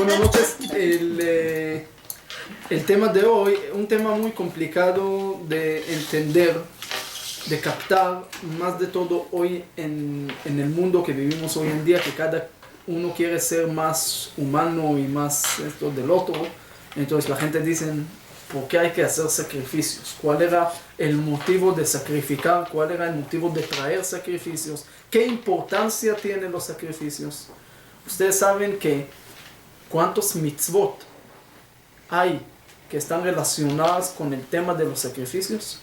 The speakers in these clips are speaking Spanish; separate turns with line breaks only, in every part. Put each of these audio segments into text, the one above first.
Buenas noches. El tema de hoy, un tema muy complicado de entender, de captar, más de todo hoy en el mundo que vivimos hoy en día, que cada uno quiere ser más humano y más esto del otro. Entonces la gente dice, ¿por qué hay que hacer sacrificios? ¿Cuál era el motivo de sacrificar? ¿Cuál era el motivo de traer sacrificios? ¿Qué importancia tienen los sacrificios? Ustedes saben que cuántos mitzvot hay que están relacionadas con el tema de los sacrificios.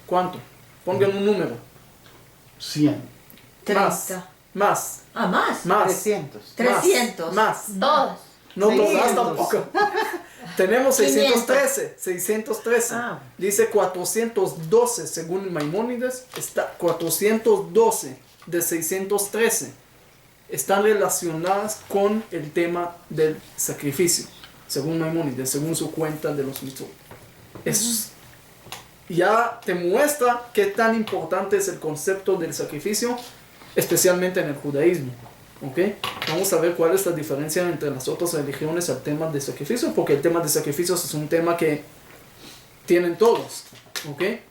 ¿Cuánto? Pongan un número.
100.
30.
Más.
Ah, más.
Más.
300.
300.
Más.
Dos.
No
600.
todas tampoco. Tenemos 613. 613.
Ah.
Dice 412 según Maimónides. Está 412 de 613. Están relacionadas con el tema del sacrificio. Según Maimónides, según su cuenta de los mitzvot. Ya te muestra qué tan importante es el concepto del sacrificio, especialmente en el judaísmo. ¿Okay? Vamos a ver cuál es la diferencia entre las otras religiones al tema de sacrificio, porque el tema de sacrificios es un tema que tienen todos. ¿Okay?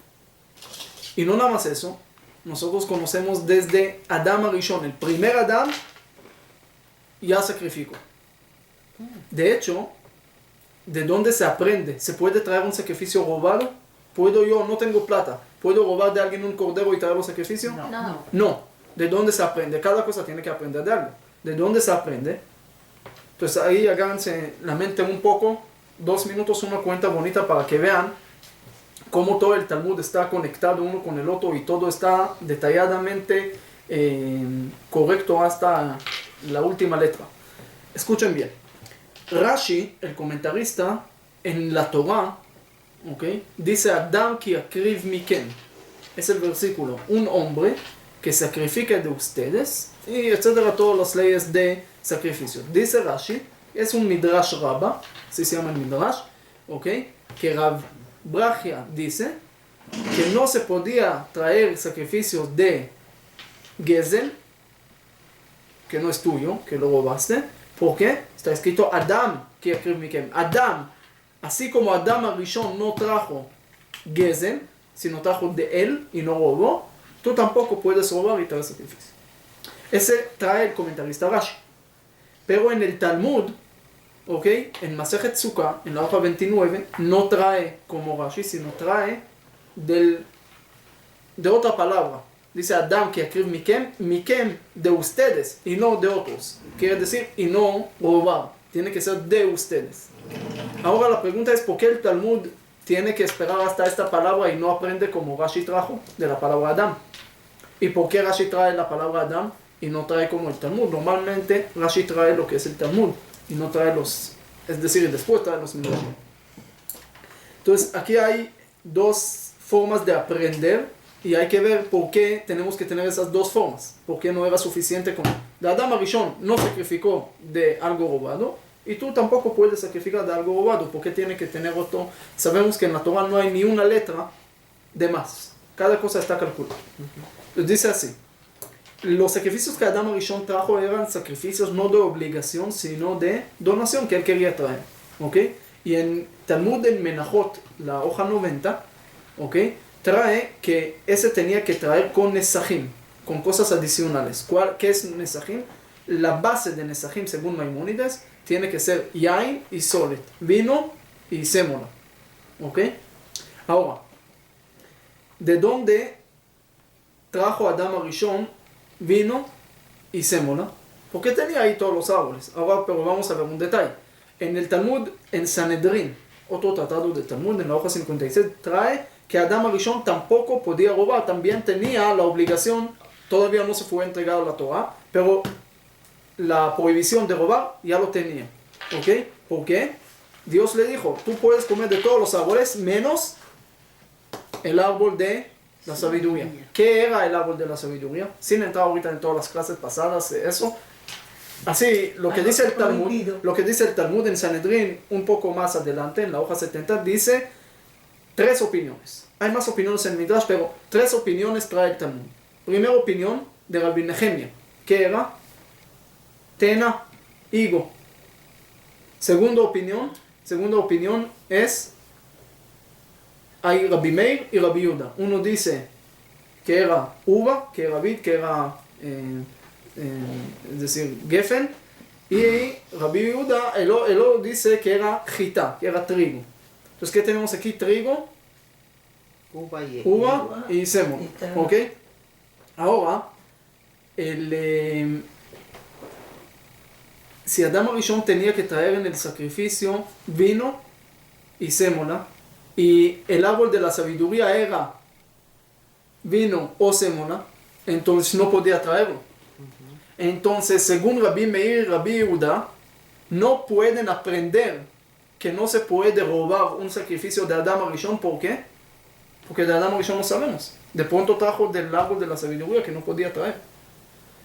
Y no nada más eso, nosotros conocemos desde Adam Arishon, el primer Adán, ya sacrificó. De hecho, ¿de dónde se aprende? ¿Se puede traer un sacrificio robado? ¿Puedo yo, no tengo plata, puedo robar de alguien un cordero y traerlo sacrificio?
No.
No. ¿De dónde se aprende? Cada cosa tiene que aprender de algo. ¿De dónde se aprende? Entonces ahí háganse la mente un poco, 2 minutos, una cuenta bonita para que vean cómo todo el Talmud está conectado uno con el otro y todo está detalladamente correcto hasta la última letra. Escuchen bien. Rashi, el comentarista, en la Torah, ¿okay? Dice Adam ki akriv mikem. Es el versículo. Un hombre que sacrifique de ustedes, y etcétera, todas las leyes de sacrificio. Dice Rashi, es un Midrash Rabba, así se llama el Midrash, ¿okay? Que Rav Brachia dice que no se podía traer sacrificios de Gezel, que no es tuyo, que lo robaste. ¿Por qué? Está escrito Adam ki akriv mikem. Adam, así como Adam Arishon no trajo Gezel, sino trajo de él y no robó, tú tampoco puedes robar y traer sacrificio. Ese trae el comentarista Rashi. Pero en el Talmud, ¿ok? En Masejet Sukkah, en la hoja 29, no trae como Rashi, sino trae de otra palabra. Dice Adam que akriv mikem de ustedes y no de otros. Quiere decir, y no robar. Tiene que ser de ustedes. Ahora la pregunta es, ¿por qué el Talmud tiene que esperar hasta esta palabra y no aprende como Rashi trajo de la palabra Adam? ¿Y por qué Rashi trae la palabra Adam y no trae como el Talmud? Normalmente Rashi trae lo que es el Talmud y no trae es decir, después trae los Midrashim. Entonces aquí hay dos formas de aprender y hay que ver por qué tenemos que tener esas dos formas. ¿Por qué no era suficiente con de Adam Arishon no sacrificó de algo robado? Y tú tampoco puedes sacrificar de algo robado, porque tiene que tener otro. Sabemos que en la Torah no hay ni una letra de más. Cada cosa está calculada. Entonces dice así. Los sacrificios que Adam Arishon trajo eran sacrificios no de obligación, sino de donación que él quería traer. ¿Okay? Y en Talmud en Menachot, la hoja 90, ¿okay? Trae que ese tenía que traer con Nesachim, con cosas adicionales. ¿Qué es Nesachim? La base de Nesachim, según Maimónides, tiene que ser yain y solet, vino y sémola. ¿Ok? Ahora, ¿de dónde trajo Adam Arishon vino y sémola? Porque tenía ahí todos los árboles. Ahora, pero vamos a ver un detalle. En el Talmud, en Sanedrín, otro tratado de Talmud, en la hoja 56, trae que Adam Arishon tampoco podía robar. También tenía la obligación, todavía no se fue entregado la Torah, pero la prohibición de robar ya lo tenía. ¿Ok? ¿Por qué? Dios le dijo, tú puedes comer de todos los árboles menos el árbol de la sabiduría. ¿Qué era el árbol de la sabiduría? Sin entrar ahorita en todas las clases pasadas de eso. Así, lo que dice el Talmud en Sanedrín, un poco más adelante, en la hoja 70, dice 3 opiniones. Hay más opiniones en Midrash, pero 3 opiniones trae el Talmud. Primera opinión de Rabbi Nehemia, que era Tena, higo. Segunda opinión es, hay Rabbi Meir y Rabbi Yehuda. Uno dice que era uva, que era vid, que era, es decir, gefen, y Rabbi Yehuda, él dice que era jita, que era trigo. Entonces, ¿qué tenemos aquí? Trigo, uva y sémola, ¿ok? Ahora, si Adán Arishon tenía que traer en el sacrificio vino y sémola, y el árbol de la sabiduría era vino o sémola, entonces no podía traerlo. Entonces, según Rabbi Meir y Rabbi Yehuda, no pueden aprender que no se puede robar un sacrificio de Adán Arishon. ¿Por qué? Porque de Adán Arishon no sabemos. De pronto trajo del árbol de la sabiduría que no podía traer.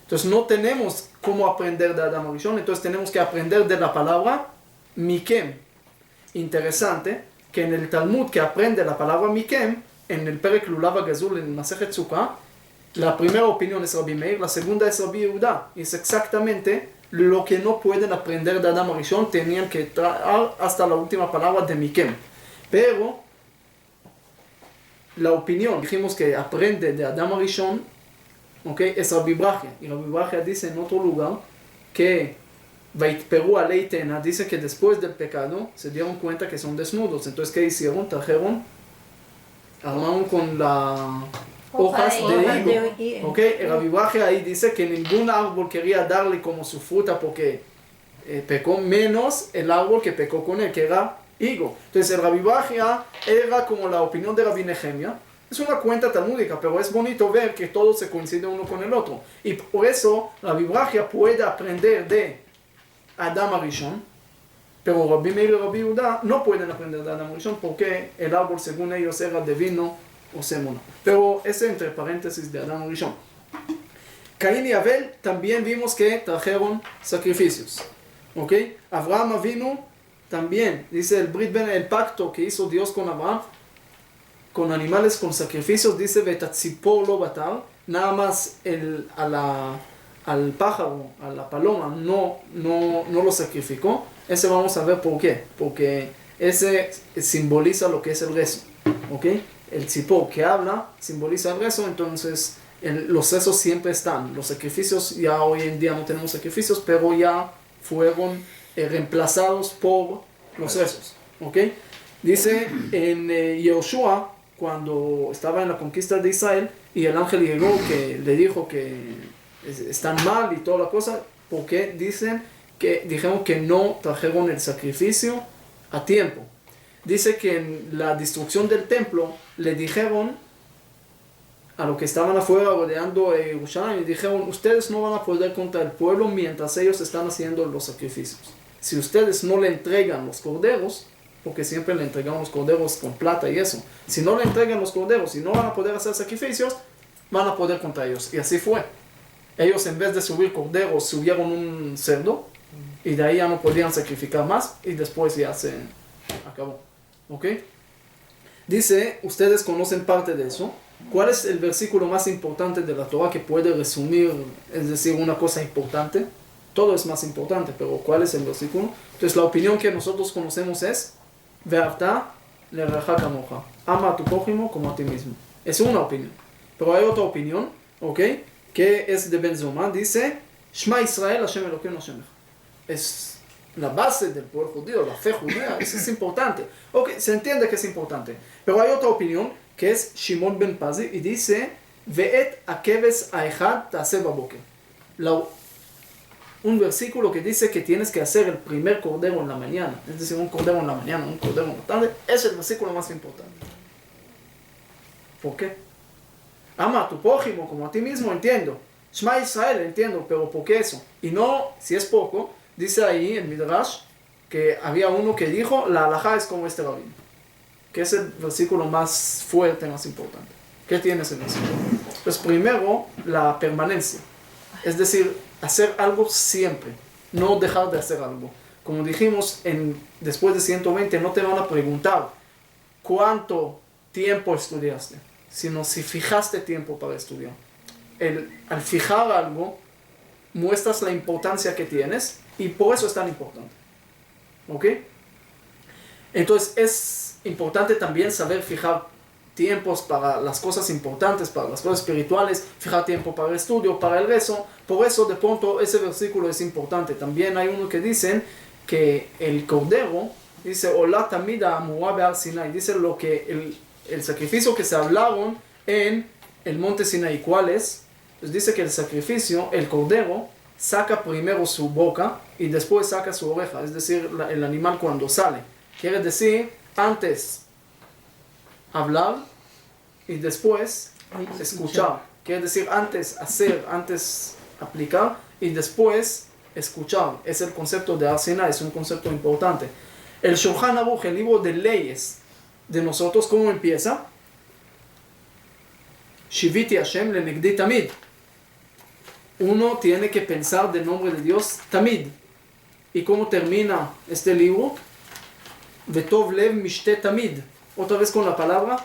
Entonces no tenemos cómo aprender de Adán Arishon, entonces tenemos que aprender de la palabra Mikem. Interesante que en el Talmud que aprende la palabra Mikem, en el Perek Lulav Gazul, en Masejet Sukkah, la primera opinión es Rabbi Meir, la segunda es Rabbi Yehuda. Es exactamente lo que no pueden aprender de Adán Arishon, tenían que traer hasta la última palabra de Mikem. Pero la opinión, dijimos que aprende de Adán Arishon, okay, es Rabbi Brachia. Y Rabbi Brachia dice en otro lugar que Vaitperu alei tena, dice que después del pecado se dieron cuenta que son desnudos. Entonces, ¿qué hicieron? Trajeron, armaron con las hojas de higo. Okay, Rabbi Brachia ahí dice que ningún árbol quería darle como su fruta porque pecó, menos el árbol que pecó con él, que era higo. Entonces, el Rabbi Brachia era como la opinión de Rabbi Nehemia. Es una cuenta talmúdica, pero es bonito ver que todos se coinciden uno con el otro. Y por eso Rabbi Brachia puede aprender de Adán Arishon, pero Rabbi Meir y Rabbi Yehuda no pueden aprender de Adán Arishon porque el árbol, según ellos, era de vino o sémola. Pero ese entre paréntesis de Adán Arishon. Caín y Abel también vimos que trajeron sacrificios. ¿Ok? Abraham Avinu también, dice el pacto que hizo Dios con Abraham, con animales, con sacrificios, dice Vetatzipor lo batar, nada más al pájaro, a la paloma, no lo sacrificó. Ese vamos a ver por qué, porque ese simboliza lo que es el rezo, ¿ok? El tzipor que habla simboliza el rezo, entonces los rezos siempre están. Los sacrificios, ya hoy en día no tenemos sacrificios, pero ya fueron reemplazados por los rezos, ¿ok? Dice en Yehoshua, cuando estaba en la conquista de Israel, y el ángel llegó, que le dijo que están mal y toda la cosa, porque dijeron que no trajeron el sacrificio a tiempo. Dice que en la destrucción del templo le dijeron a los que estaban afuera rodeando Jerusalén, y dijeron, ustedes no van a poder contra el pueblo mientras ellos están haciendo los sacrificios. Si ustedes no le entregan los corderos, porque siempre le entregamos los corderos con plata y eso, si no le entregan los corderos y no van a poder hacer sacrificios, van a poder contra ellos. Y así fue. Ellos, en vez de subir corderos, subieron un cerdo, y de ahí ya no podían sacrificar más, y después ya se acabó. ¿Ok? Dice, ustedes conocen parte de eso. ¿Cuál es el versículo más importante de la Torah que puede resumir, es decir, una cosa importante? Todo es más importante, pero ¿cuál es el versículo? Entonces la opinión que nosotros conocemos es Ve'avta lereja kamoja. Ama a tu prójimo como a ti mismo. Es una opinión. Pero hay otra opinión, ¿ok? Que es de Ben Zoma. Dice Shema Israel Hashem Elokeinu Hashem Echad. Es la base del pueblo judío, la fe judía. Eso es importante. Ok, se entiende que es importante. Pero hay otra opinión que es Shimon ben Pazi y dice Ve'et akeves aechad ta'aseh baboker. Un versículo que dice que tienes que hacer el primer cordero en la mañana, es decir, un cordero en la mañana, un cordero en la tarde, es el versículo más importante. ¿Por qué? Ama a tu prójimo como a ti mismo, entiendo. Shema Israel, entiendo, pero ¿por qué eso? Y no, si es poco, dice ahí en Midrash que había uno que dijo, la halajá es como este rabino, que es el versículo más fuerte, más importante. ¿Qué tiene ese versículo? Pues primero, la permanencia, es decir, hacer algo siempre, no dejar de hacer algo. Como dijimos, después de 120 no te van a preguntar cuánto tiempo estudiaste, sino si fijaste tiempo para estudiar. Al fijar algo, muestras la importancia que tienes y por eso es tan importante. ¿ok? Entonces es importante también saber fijar tiempos para las cosas importantes, para las cosas espirituales, fijar tiempo para el estudio, para el rezo. Por eso de pronto ese versículo es importante. También hay uno que dicen que el cordero, dice, Ola tamida amurá be'ar Sinai, dice lo que el sacrificio que se hablaron en el monte Sinai, ¿cuál es? Pues dice que el sacrificio, el cordero, saca primero su boca y después saca su oreja, es decir, el animal cuando sale. Quiere decir, antes hablar y después escuchar. Quiere decir, antes hacer, antes aplicar y después escuchar. Es el concepto de Har Sinai, es un concepto importante. El Shulchan Aruch, el libro de leyes de nosotros, ¿cómo empieza? Shiviti Hashem lenegdi tamid. Uno tiene que pensar del nombre de Dios tamid. ¿Y cómo termina este libro? Vetov lev mishte tamid. Otra vez con la palabra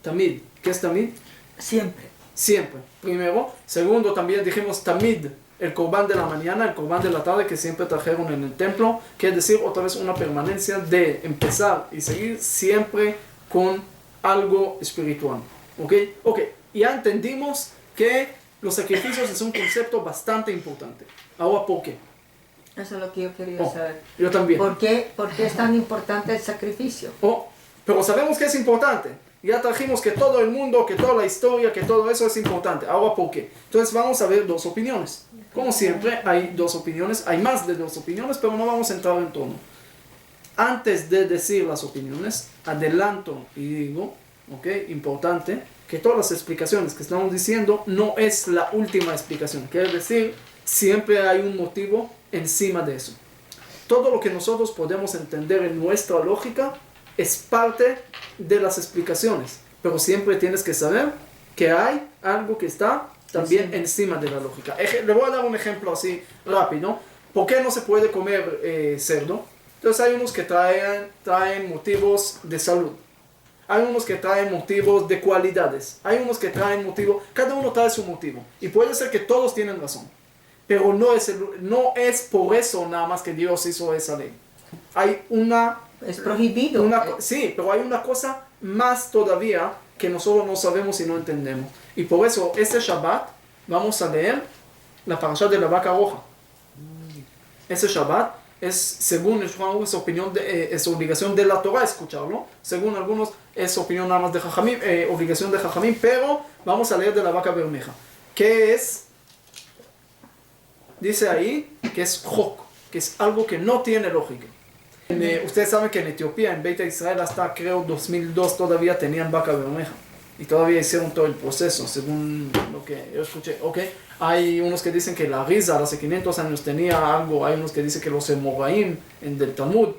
tamid. ¿Qué es tamid?
Siempre.
Siempre. Primero. Segundo, también dijimos tamid, el corbán de la mañana, el corbán de la tarde que siempre trajeron en el templo. Quiere decir otra vez una permanencia de empezar y seguir siempre con algo espiritual. ¿Ok? Ok. Ya entendimos que los sacrificios es un concepto bastante importante. Ahora, ¿por qué?
Eso es lo que yo quería saber.
Yo también.
¿Por qué es tan importante el sacrificio?
Pero sabemos que es importante. Ya trajimos que todo el mundo, que toda la historia, que todo eso es importante. Ahora, ¿por qué? Entonces vamos a ver dos opiniones. Como siempre, hay dos opiniones. Hay más de dos opiniones, pero no vamos a entrar en tono. Antes de decir las opiniones, adelanto y digo, ¿ok? Importante, que todas las explicaciones que estamos diciendo no es la última explicación. Quiere decir, siempre hay un motivo encima de eso. Todo lo que nosotros podemos entender en nuestra lógica es parte de las explicaciones, pero siempre tienes que saber que hay algo que está también encima de la lógica. Le voy a dar un ejemplo así rápido. ¿Por qué no se puede comer cerdo? Entonces hay unos que traen motivos de salud. Hay unos que traen motivos de cualidades. Hay unos que traen motivos. Cada uno trae su motivo. Y puede ser que todos tienen razón. Pero no es por eso nada más que Dios hizo esa ley. Hay una...
Es prohibido.
Sí, pero hay una cosa más todavía que nosotros no sabemos y no entendemos. Y por eso este Shabbat vamos a leer la parasha de la vaca roja. Ese Shabbat es, según el Shulchan Aruch, es obligación de la Torah escucharlo. Según algunos es opinión nada más de Jajamim, obligación de Jajamim, pero vamos a leer de la vaca bermeja. ¿Qué es? Dice ahí que es chok, que es algo que no tiene lógica. Ustedes saben que en Etiopía, en Beit Israel, hasta creo 2002 todavía tenían vaca bermeja. Y todavía hicieron todo el proceso, según lo que yo escuché. Okay. Hay unos que dicen que la Rizal hace 500 años tenía algo, hay unos que dicen que los Emoraim del Talmud.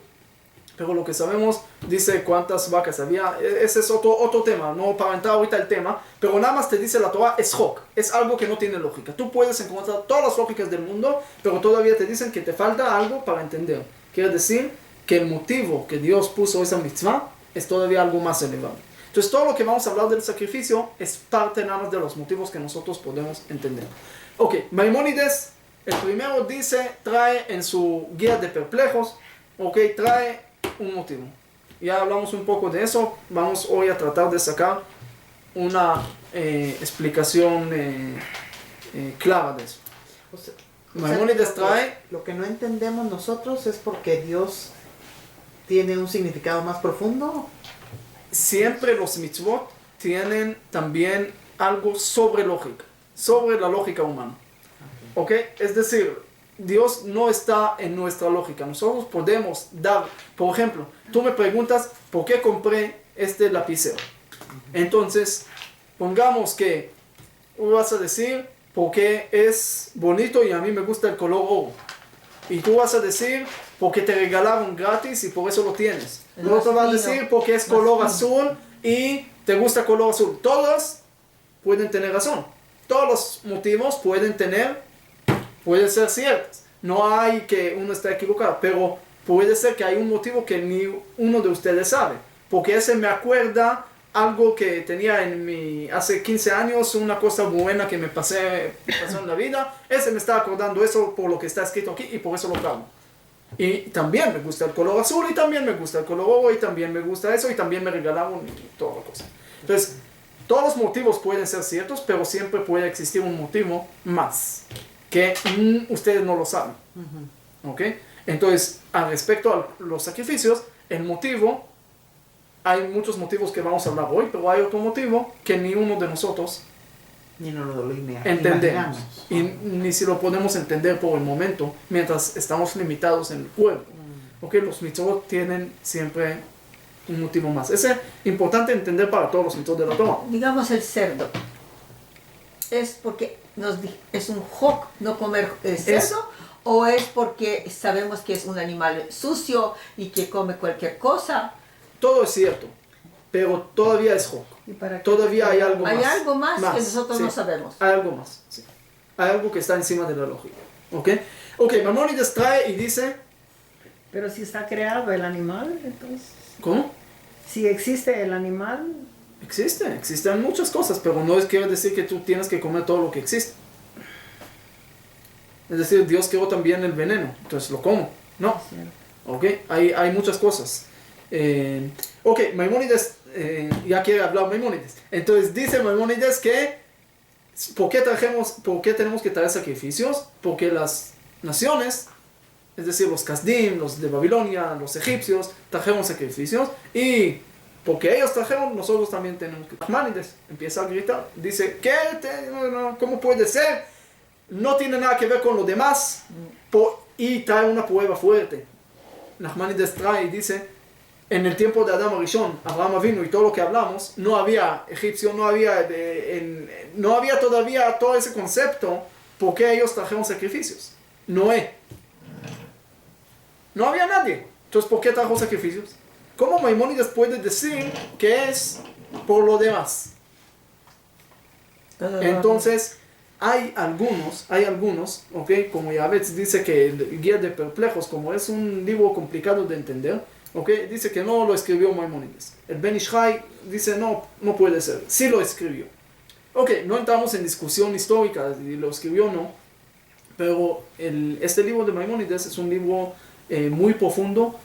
Pero lo que sabemos dice cuántas vacas había. Ese es otro tema, no para entrar ahorita el tema. Pero nada más te dice la Torah, es chok, es algo que no tiene lógica. Tú puedes encontrar todas las lógicas del mundo, pero todavía te dicen que te falta algo para entender. Quiere decir que el motivo que Dios puso esa mitzvah es todavía algo más elevado. Entonces todo lo que vamos a hablar del sacrificio es parte nada más de los motivos que nosotros podemos entender. Ok, Maimónides, el primero dice, trae en su guía de perplejos, ok, trae un motivo. Ya hablamos un poco de eso, vamos hoy a tratar de sacar una explicación clara de eso. Maimónides trae...
Lo que no entendemos nosotros es porque Dios tiene un significado más profundo.
Siempre los mitzvot tienen también algo sobre lógica, sobre la lógica humana. ¿Ok? Es decir, Dios no está en nuestra lógica. Nosotros podemos dar, por ejemplo, tú me preguntas por qué compré este lapicero. Entonces, pongamos que vas a decir porque es bonito y a mí me gusta el color oro. Y tú vas a decir porque te regalaron gratis y por eso lo tienes. El otro va a decir porque es color azul y te gusta color azul. Todos pueden tener razón. Todos los motivos pueden ser ciertos. No hay que uno esté equivocado, pero puede ser que hay un motivo que ni uno de ustedes sabe. Porque ese me acuerda algo que tenía hace 15 años, una cosa buena que me pasó en la vida. Ese me está acordando eso por lo que está escrito aquí y por eso lo trago. Y también me gusta el color azul, y también me gusta el color oro, y también me gusta eso, y también me regalaron y toda la cosa. Entonces, todos los motivos pueden ser ciertos, pero siempre puede existir un motivo más, que ustedes no lo saben. ¿Ok? Entonces, al respecto a los sacrificios, el motivo, hay muchos motivos que vamos a hablar hoy, pero hay otro motivo que ni uno de nosotros
Ni no lo
entendemos.
imaginamos.
Y ni si lo podemos entender por el momento, mientras estamos limitados en el cuerpo. ¿Ok? Los mitzvot tienen siempre un motivo más. Es importante entender para todos los mitzvot de la Torah.
Digamos el cerdo. ¿Es porque es un hok no comer cerdo? ¿O es porque sabemos que es un animal sucio y que come cualquier cosa?
Todo es cierto, pero todavía es hok.
¿Y para qué?
Todavía hay algo más.
Hay algo más que nosotros
sí.
no sabemos.
Hay algo más, sí. Hay algo que está encima de la lógica. ¿Ok? Ok, Maimónides trae y dice...
Pero si está creado el animal, entonces...
¿Cómo?
Si existe el animal...
Existen muchas cosas, pero no quiere decir que tú tienes que comer todo lo que existe. Es decir, Dios creó también el veneno, entonces lo como. No. Ok, hay muchas cosas. Ok, Maimónides, ya quiere hablar Maimónides. Entonces dice Maimónides que, ¿por qué tenemos que traer sacrificios? Porque las naciones, es decir, los Kasdim, los de Babilonia, los egipcios, trajeron sacrificios, y porque ellos trajeron, nosotros también tenemos que. Maimónides empieza a gritar, dice, ¿cómo puede ser? No tiene nada que ver con lo demás, y trae una prueba fuerte. Nachmanides trae y dice, en el tiempo de Adán Arishon, Abraham vino y todo lo que hablamos, no había egipcio, no había todavía todo ese concepto, porque ellos trajeron sacrificios. Noé. No había nadie. Entonces, ¿por qué trajo sacrificios? ¿Cómo Maimónides puede decir que es por lo demás? Entonces, hay algunos, ¿ok? Como Yavetz dice que el Guía de Perplejos, como es un libro complicado de entender, ¿ok? Dice que no lo escribió Maimónides. El Ben Ish Chai dice no puede ser, sí lo escribió. Ok, no entramos en discusión histórica si lo escribió o no, pero este libro de Maimónides es un libro muy profundo,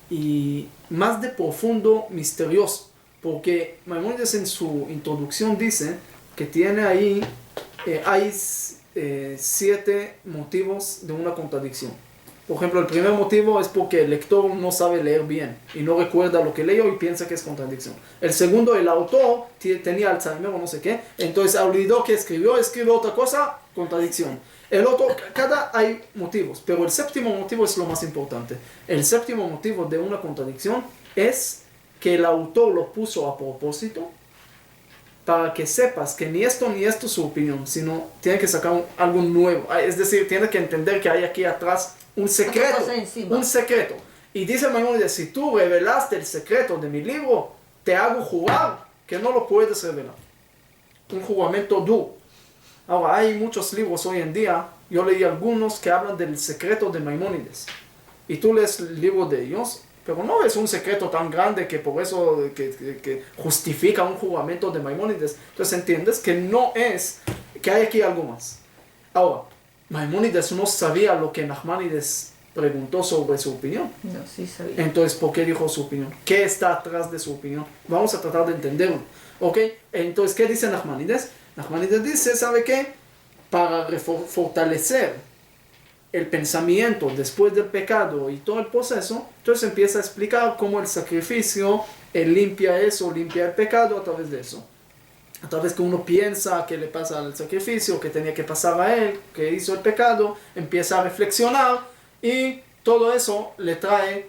y más de profundo, misterioso, porque Maimónides en su introducción dice que tiene ahí, hay 7 motivos de una contradicción. Por ejemplo, el primer motivo es porque el lector no sabe leer bien y no recuerda lo que leyó y piensa que es contradicción. El segundo, el autor tenía Alzheimer o no sé qué, entonces olvidó que escribió otra cosa, contradicción. El otro, hay motivos, pero el séptimo motivo es lo más importante. El séptimo motivo de una contradicción es que el autor lo puso a propósito, para que sepas que ni esto es su opinión, sino tiene que sacar algo nuevo. Es decir, tiene que entender que hay aquí atrás un secreto. Y dice Maimónides, si tú revelaste el secreto de mi libro, te hago jurar que no lo puedes revelar. Un juramento duro. Ahora, hay muchos libros hoy en día, yo leí algunos que hablan del secreto de Maimónides. Y tú lees el libro de ellos, pero no es un secreto tan grande que por eso que justifica un juramento de Maimónides. Entonces entiendes que hay aquí algo más. Ahora, Maimónides no sabía lo que Nachmanides preguntó sobre su opinión.
No, sí sabía.
Entonces, ¿por qué dijo su opinión? ¿Qué está atrás de su opinión? Vamos a tratar de entenderlo. ¿Ok? Entonces, ¿qué dice Nachmanides? Nachmanides dice, ¿sabe qué? Para fortalecer el pensamiento después del pecado y todo el proceso, entonces empieza a explicar cómo el sacrificio limpia eso, limpia el pecado a través de eso. A través que uno piensa que le pasa al sacrificio, que tenía que pasar a él, que hizo el pecado, empieza a reflexionar y todo eso le trae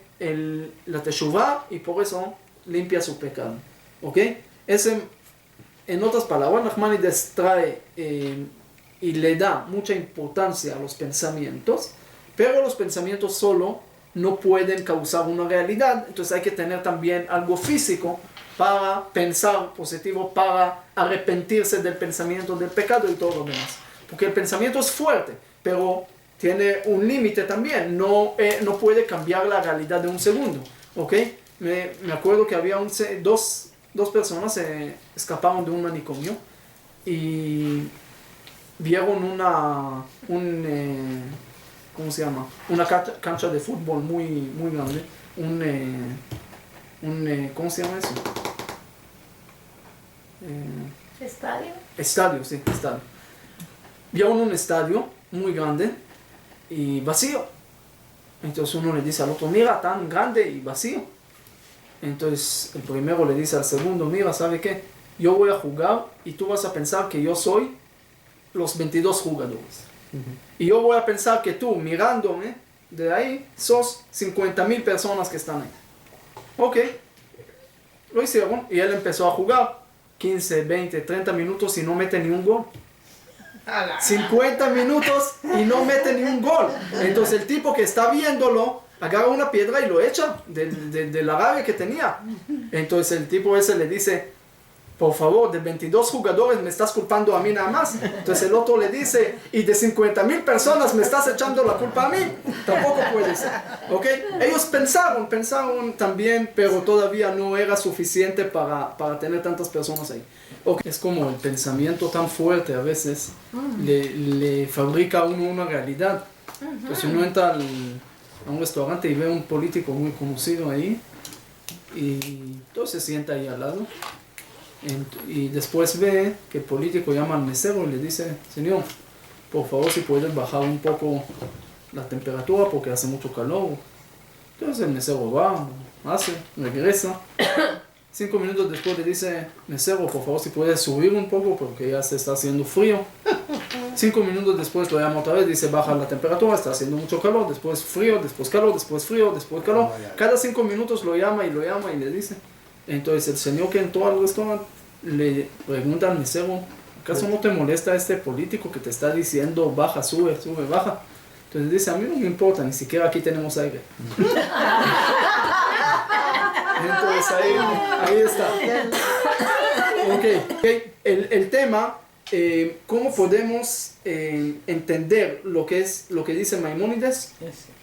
la teshuvah y por eso limpia su pecado. ¿Ok? En otras palabras, Nachmanides trae y le da mucha importancia a los pensamientos, pero los pensamientos solo no pueden causar una realidad, entonces hay que tener también algo físico para pensar positivo, para arrepentirse del pensamiento del pecado y todo lo demás. Porque el pensamiento es fuerte, pero tiene un límite también, no puede cambiar la realidad de un segundo. ¿Ok? Me acuerdo que había dos personas escaparon de un manicomio y vieron ¿cómo se llama? Una cancha de fútbol muy, muy grande, ¿cómo se llama eso?
¿Estadio?
Estadio, sí, estadio. Vieron un estadio muy grande y vacío. Entonces uno le dice al otro, mira, tan grande y vacío. Entonces el primero le dice al segundo, mira, ¿sabe qué? Yo voy a jugar y tú vas a pensar que yo soy los 22 jugadores. Y yo voy a pensar que tú, mirándome de ahí, sos 50,000 personas que están ahí. Ok, lo hicieron y él empezó a jugar 15, 20, 30 minutos y no mete ni un gol. 50 minutos y no mete ni un gol. Entonces el tipo que está viéndolo agarra una piedra y lo echa de la rabia que tenía. Entonces el tipo ese le dice, por favor, de 22 jugadores me estás culpando a mí nada más. Entonces el otro le dice, y de 50,000 personas me estás echando la culpa a mí. Tampoco puede ser. ¿Ok? Ellos pensaron también, pero todavía no era suficiente para tener tantas personas ahí. Okay. Es como el pensamiento tan fuerte a veces le fabrica a uno una realidad. Entonces uno entra a un restaurante y ve a un político muy conocido ahí y entonces se sienta ahí al lado. Y después ve que el político llama al mesero y le dice, señor, por favor si puedes bajar un poco la temperatura porque hace mucho calor. Entonces el mesero va, regresa. 5 minutos después le dice, mesero, por favor si puedes subir un poco porque ya se está haciendo frío. 5 minutos después lo llama otra vez, dice, baja la temperatura, está haciendo mucho calor, después frío, después calor, después frío, después calor. Cada 5 minutos lo llama y le dice. Entonces el señor que entró al restaurante le pregunta al mesero, ¿acaso no te molesta este político que te está diciendo baja, sube, sube, baja? Entonces dice, a mí no me importa, ni siquiera aquí tenemos aire. Entonces ahí está. Okay. El tema, ¿cómo podemos entender lo que dice Maimónides?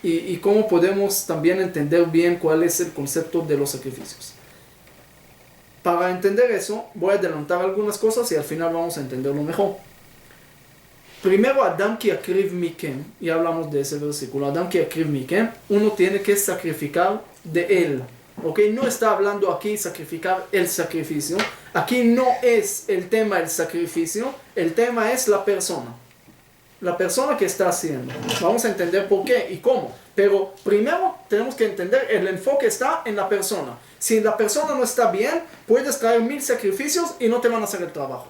Y cómo podemos también entender bien cuál es el concepto de los sacrificios. Para entender eso, voy a adelantar algunas cosas y al final vamos a entenderlo mejor. Primero, Adam ki akriv mikem, y hablamos de ese versículo. Adam ki akriv mikem, uno tiene que sacrificar de él. ¿Ok? No está hablando aquí sacrificar el sacrificio. Aquí no es el tema el sacrificio, el tema es la persona. La persona que está haciendo. Vamos a entender por qué y cómo. Pero primero tenemos que entender el enfoque está en la persona. Si la persona no está bien, puedes traer 1000 sacrificios y no te van a hacer el trabajo.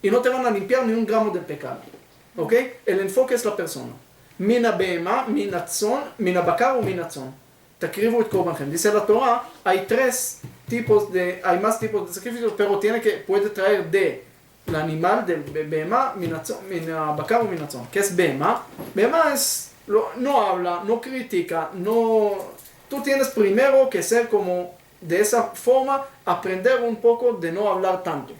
Y no te van a limpiar ni un gramo del pecado. ¿Ok? El enfoque es la persona. Mina behema, mina tzon, mina bakar o mina tzon. Takrivu et korbanchem. Dice la Torah, hay más tipos de sacrificios, pero puede traer de el animal, del behema, mina bakar o mina tzon. ¿Qué es behema? Behema no habla, no critica, tú tienes primero que ser como de esa forma, aprender un poco de no hablar tanto.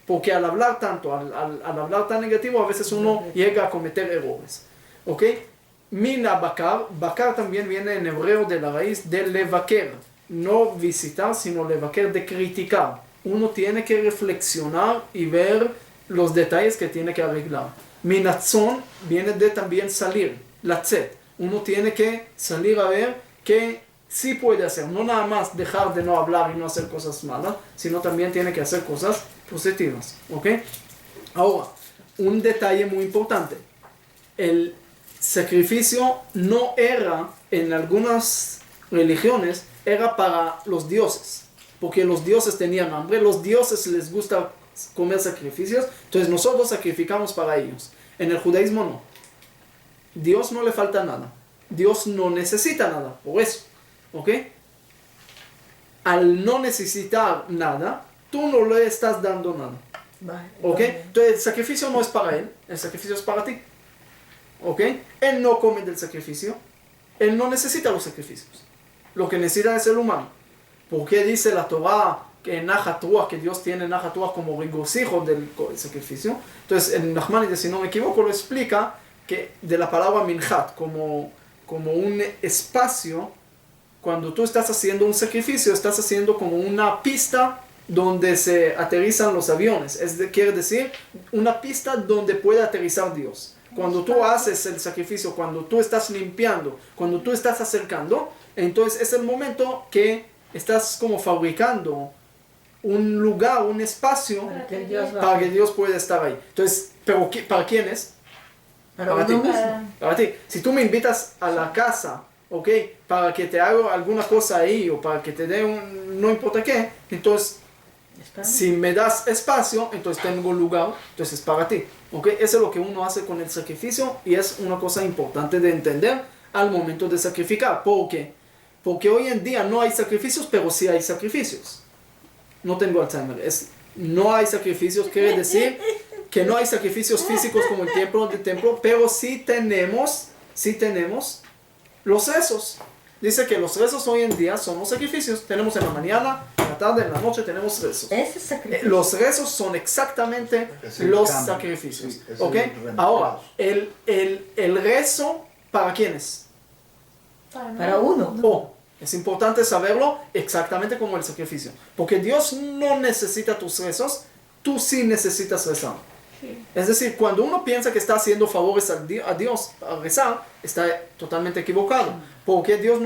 Porque al hablar tanto, al hablar tan negativo, a veces uno llega a cometer errores. ¿Ok? Mina bakar, bakar también viene en hebreo de la raíz de levaker. No visitar, sino levaker, de criticar. Uno tiene que reflexionar y ver los detalles que tiene que arreglar. Minatzon viene de también salir, latzet. Uno tiene que salir a ver qué sí puede hacer. No nada más dejar de no hablar y no hacer cosas malas, sino también tiene que hacer cosas positivas. ¿Ok? Ahora, un detalle muy importante. El sacrificio no era, en algunas religiones, era para los dioses. Porque los dioses tenían hambre, los dioses les gusta comer sacrificios, entonces nosotros sacrificamos para ellos. En el judaísmo no. Dios no le falta nada. Dios no necesita nada, por eso. ¿Ok? Al no necesitar nada, tú no le estás dando nada. ¿Ok? Entonces el sacrificio no es para él, el sacrificio es para ti. ¿Ok? Él no come del sacrificio, él no necesita los sacrificios. Lo que necesita es el humano. ¿Por qué dice la Torah que Nachat Ruach, que Dios tiene Nachat Ruach como regocijo del sacrificio? Entonces en Nachmanides, si no me equivoco, lo explica que de la palabra minjat, como un espacio. Cuando tú estás haciendo un sacrificio, estás haciendo como una pista donde se aterrizan los aviones. Quiere decir, una pista donde puede aterrizar Dios. Cuando tú haces el sacrificio, cuando tú estás limpiando, cuando tú estás acercando, entonces es el momento que estás como fabricando un lugar, un espacio
Para que Dios va.
para que Dios pueda estar ahí. Entonces, ¿pero para quién es?
Para
ti.
uno mismo.
Para ti. Si tú me invitas a la casa, ¿ok? Para que te haga alguna cosa ahí o para que te dé no importa qué, entonces si me das espacio, entonces tengo lugar, entonces es para ti. ¿Ok? Eso es lo que uno hace con el sacrificio y es una cosa importante de entender al momento de sacrificar. ¿Por qué? Porque hoy en día no hay sacrificios, pero sí hay sacrificios. No tengo Alzheimer. No hay sacrificios, quiere decir que no hay sacrificios físicos como el templo, pero sí tenemos los rezos. Dice que los rezos hoy en día son los sacrificios. Tenemos en la mañana, en la tarde, en la noche, tenemos rezos.
Ese sacrificio.
Los rezos son exactamente
Es el
los
cambio,
sacrificios.
sí, es
¿Ok?
el reemplazo.
Ahora, el rezo, ¿para quién es?
Para uno.
Oh, es importante saberlo exactamente como el sacrificio. Porque Dios no necesita tus rezos, tú sí necesitas rezar. Es decir, cuando uno piensa que está haciendo favores a Dios a rezar, está totalmente equivocado. Porque Dios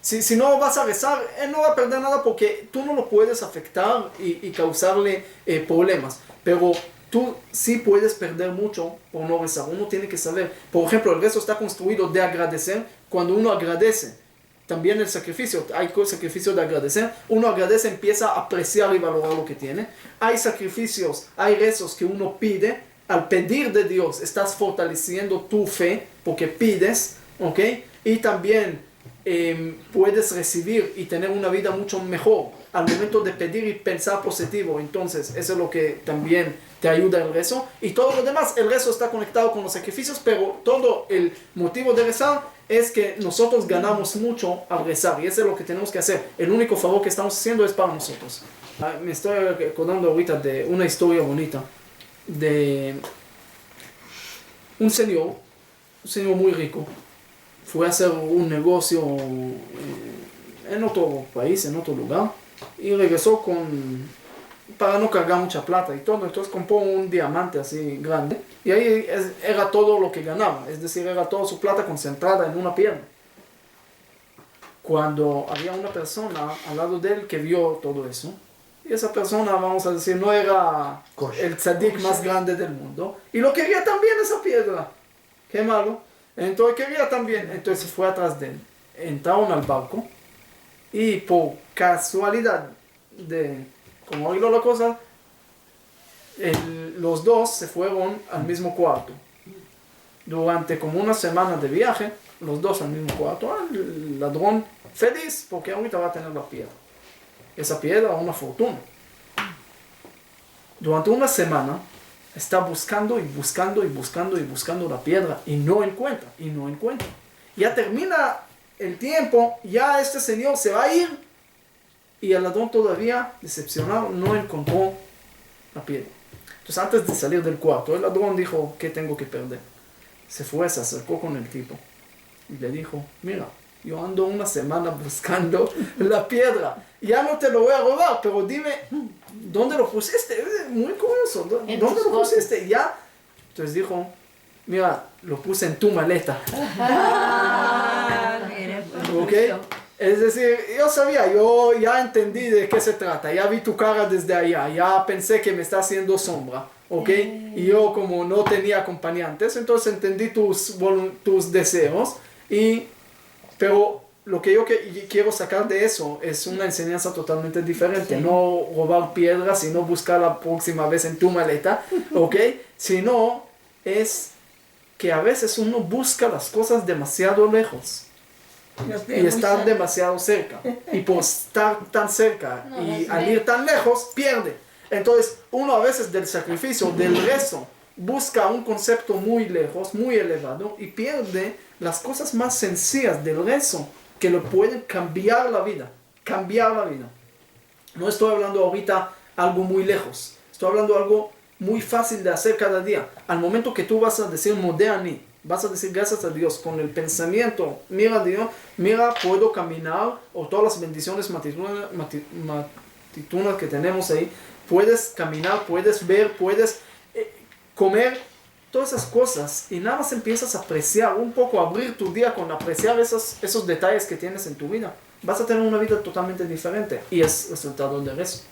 si no vas a rezar, Él no va a perder nada porque tú no lo puedes afectar y causarle problemas. Pero tú sí puedes perder mucho por no rezar. Uno tiene que saber. Por ejemplo, el rezo está construido de agradecer. Cuando uno agradece, también el sacrificio, hay sacrificio de agradecer. Uno agradece, empieza a apreciar y valorar lo que tiene. Hay sacrificios, hay rezos que uno pide. Al pedir de Dios, estás fortaleciendo tu fe porque pides, ¿ok? Y también puedes recibir y tener una vida mucho mejor al momento de pedir y pensar positivo. Entonces, eso es lo que también te ayuda el rezo. Y todo lo demás, el rezo está conectado con los sacrificios, pero todo el motivo de rezar es que nosotros ganamos mucho al rezar. Y eso es lo que tenemos que hacer. El único favor que estamos haciendo es para nosotros. Me estoy acordando ahorita de una historia bonita de un señor muy rico. Fue a hacer un negocio en otro país, en otro lugar, y regresó para no cargar mucha plata y todo. Entonces compró un diamante así grande, y ahí era todo lo que ganaba, es decir, era toda su plata concentrada en una piedra. Cuando había una persona al lado de él que vio todo eso, y esa persona, vamos a decir, no era el tzadik más grande del mundo, y lo quería también esa piedra. Qué malo. Entonces quería también, entonces fue atrás de él. Entraron al barco y por casualidad de como oílo la cosa, los dos se fueron al mismo cuarto. Durante como una semana de viaje, los dos al mismo cuarto. El ladrón feliz porque ahorita va a tener la piedra. Esa piedra, una fortuna. Durante una semana está buscando la piedra y no encuentra. Ya termina el tiempo, ya este señor se va a ir y el ladrón todavía, decepcionado, no encontró la piedra. Entonces antes de salir del cuarto, el ladrón dijo, ¿qué tengo que perder? Se fue, se acercó con el tipo y le dijo, mira, yo ando una semana buscando la piedra, ya no te lo voy a robar, pero dime, ¿dónde lo pusiste? Muy curioso, ¿dónde lo pusiste? Ya, entonces dijo, mira, lo puse en tu maleta. ¿Ok? Es decir, yo sabía, yo ya entendí de qué se trata, ya vi tu cara desde allá, ya pensé que me está haciendo sombra, ¿ok? Y yo como no tenía acompañantes, entonces entendí tus deseos, pero lo que yo quiero sacar de eso es una enseñanza totalmente diferente, no robar piedras, sino buscar la próxima vez en tu maleta, ¿ok? Sino es que a veces uno busca las cosas demasiado lejos. Y estar demasiado cerca. Y por estar tan cerca y al ir tan lejos, pierde. Entonces, uno a veces del sacrificio, del rezo, busca un concepto muy lejos, muy elevado, y pierde las cosas más sencillas del rezo que lo pueden cambiar la vida. Cambiar la vida. No estoy hablando ahorita algo muy lejos. Estoy hablando algo muy fácil de hacer cada día. Al momento que tú vas a decir Modéani, vas a decir gracias a Dios con el pensamiento, mira Dios, mira, puedo caminar, o todas las bendiciones matitunas que tenemos ahí, puedes caminar, puedes ver, puedes comer todas esas cosas y nada más empiezas a apreciar un poco, abrir tu día con apreciar esos detalles que tienes en tu vida, vas a tener una vida totalmente diferente y es resultado de eso.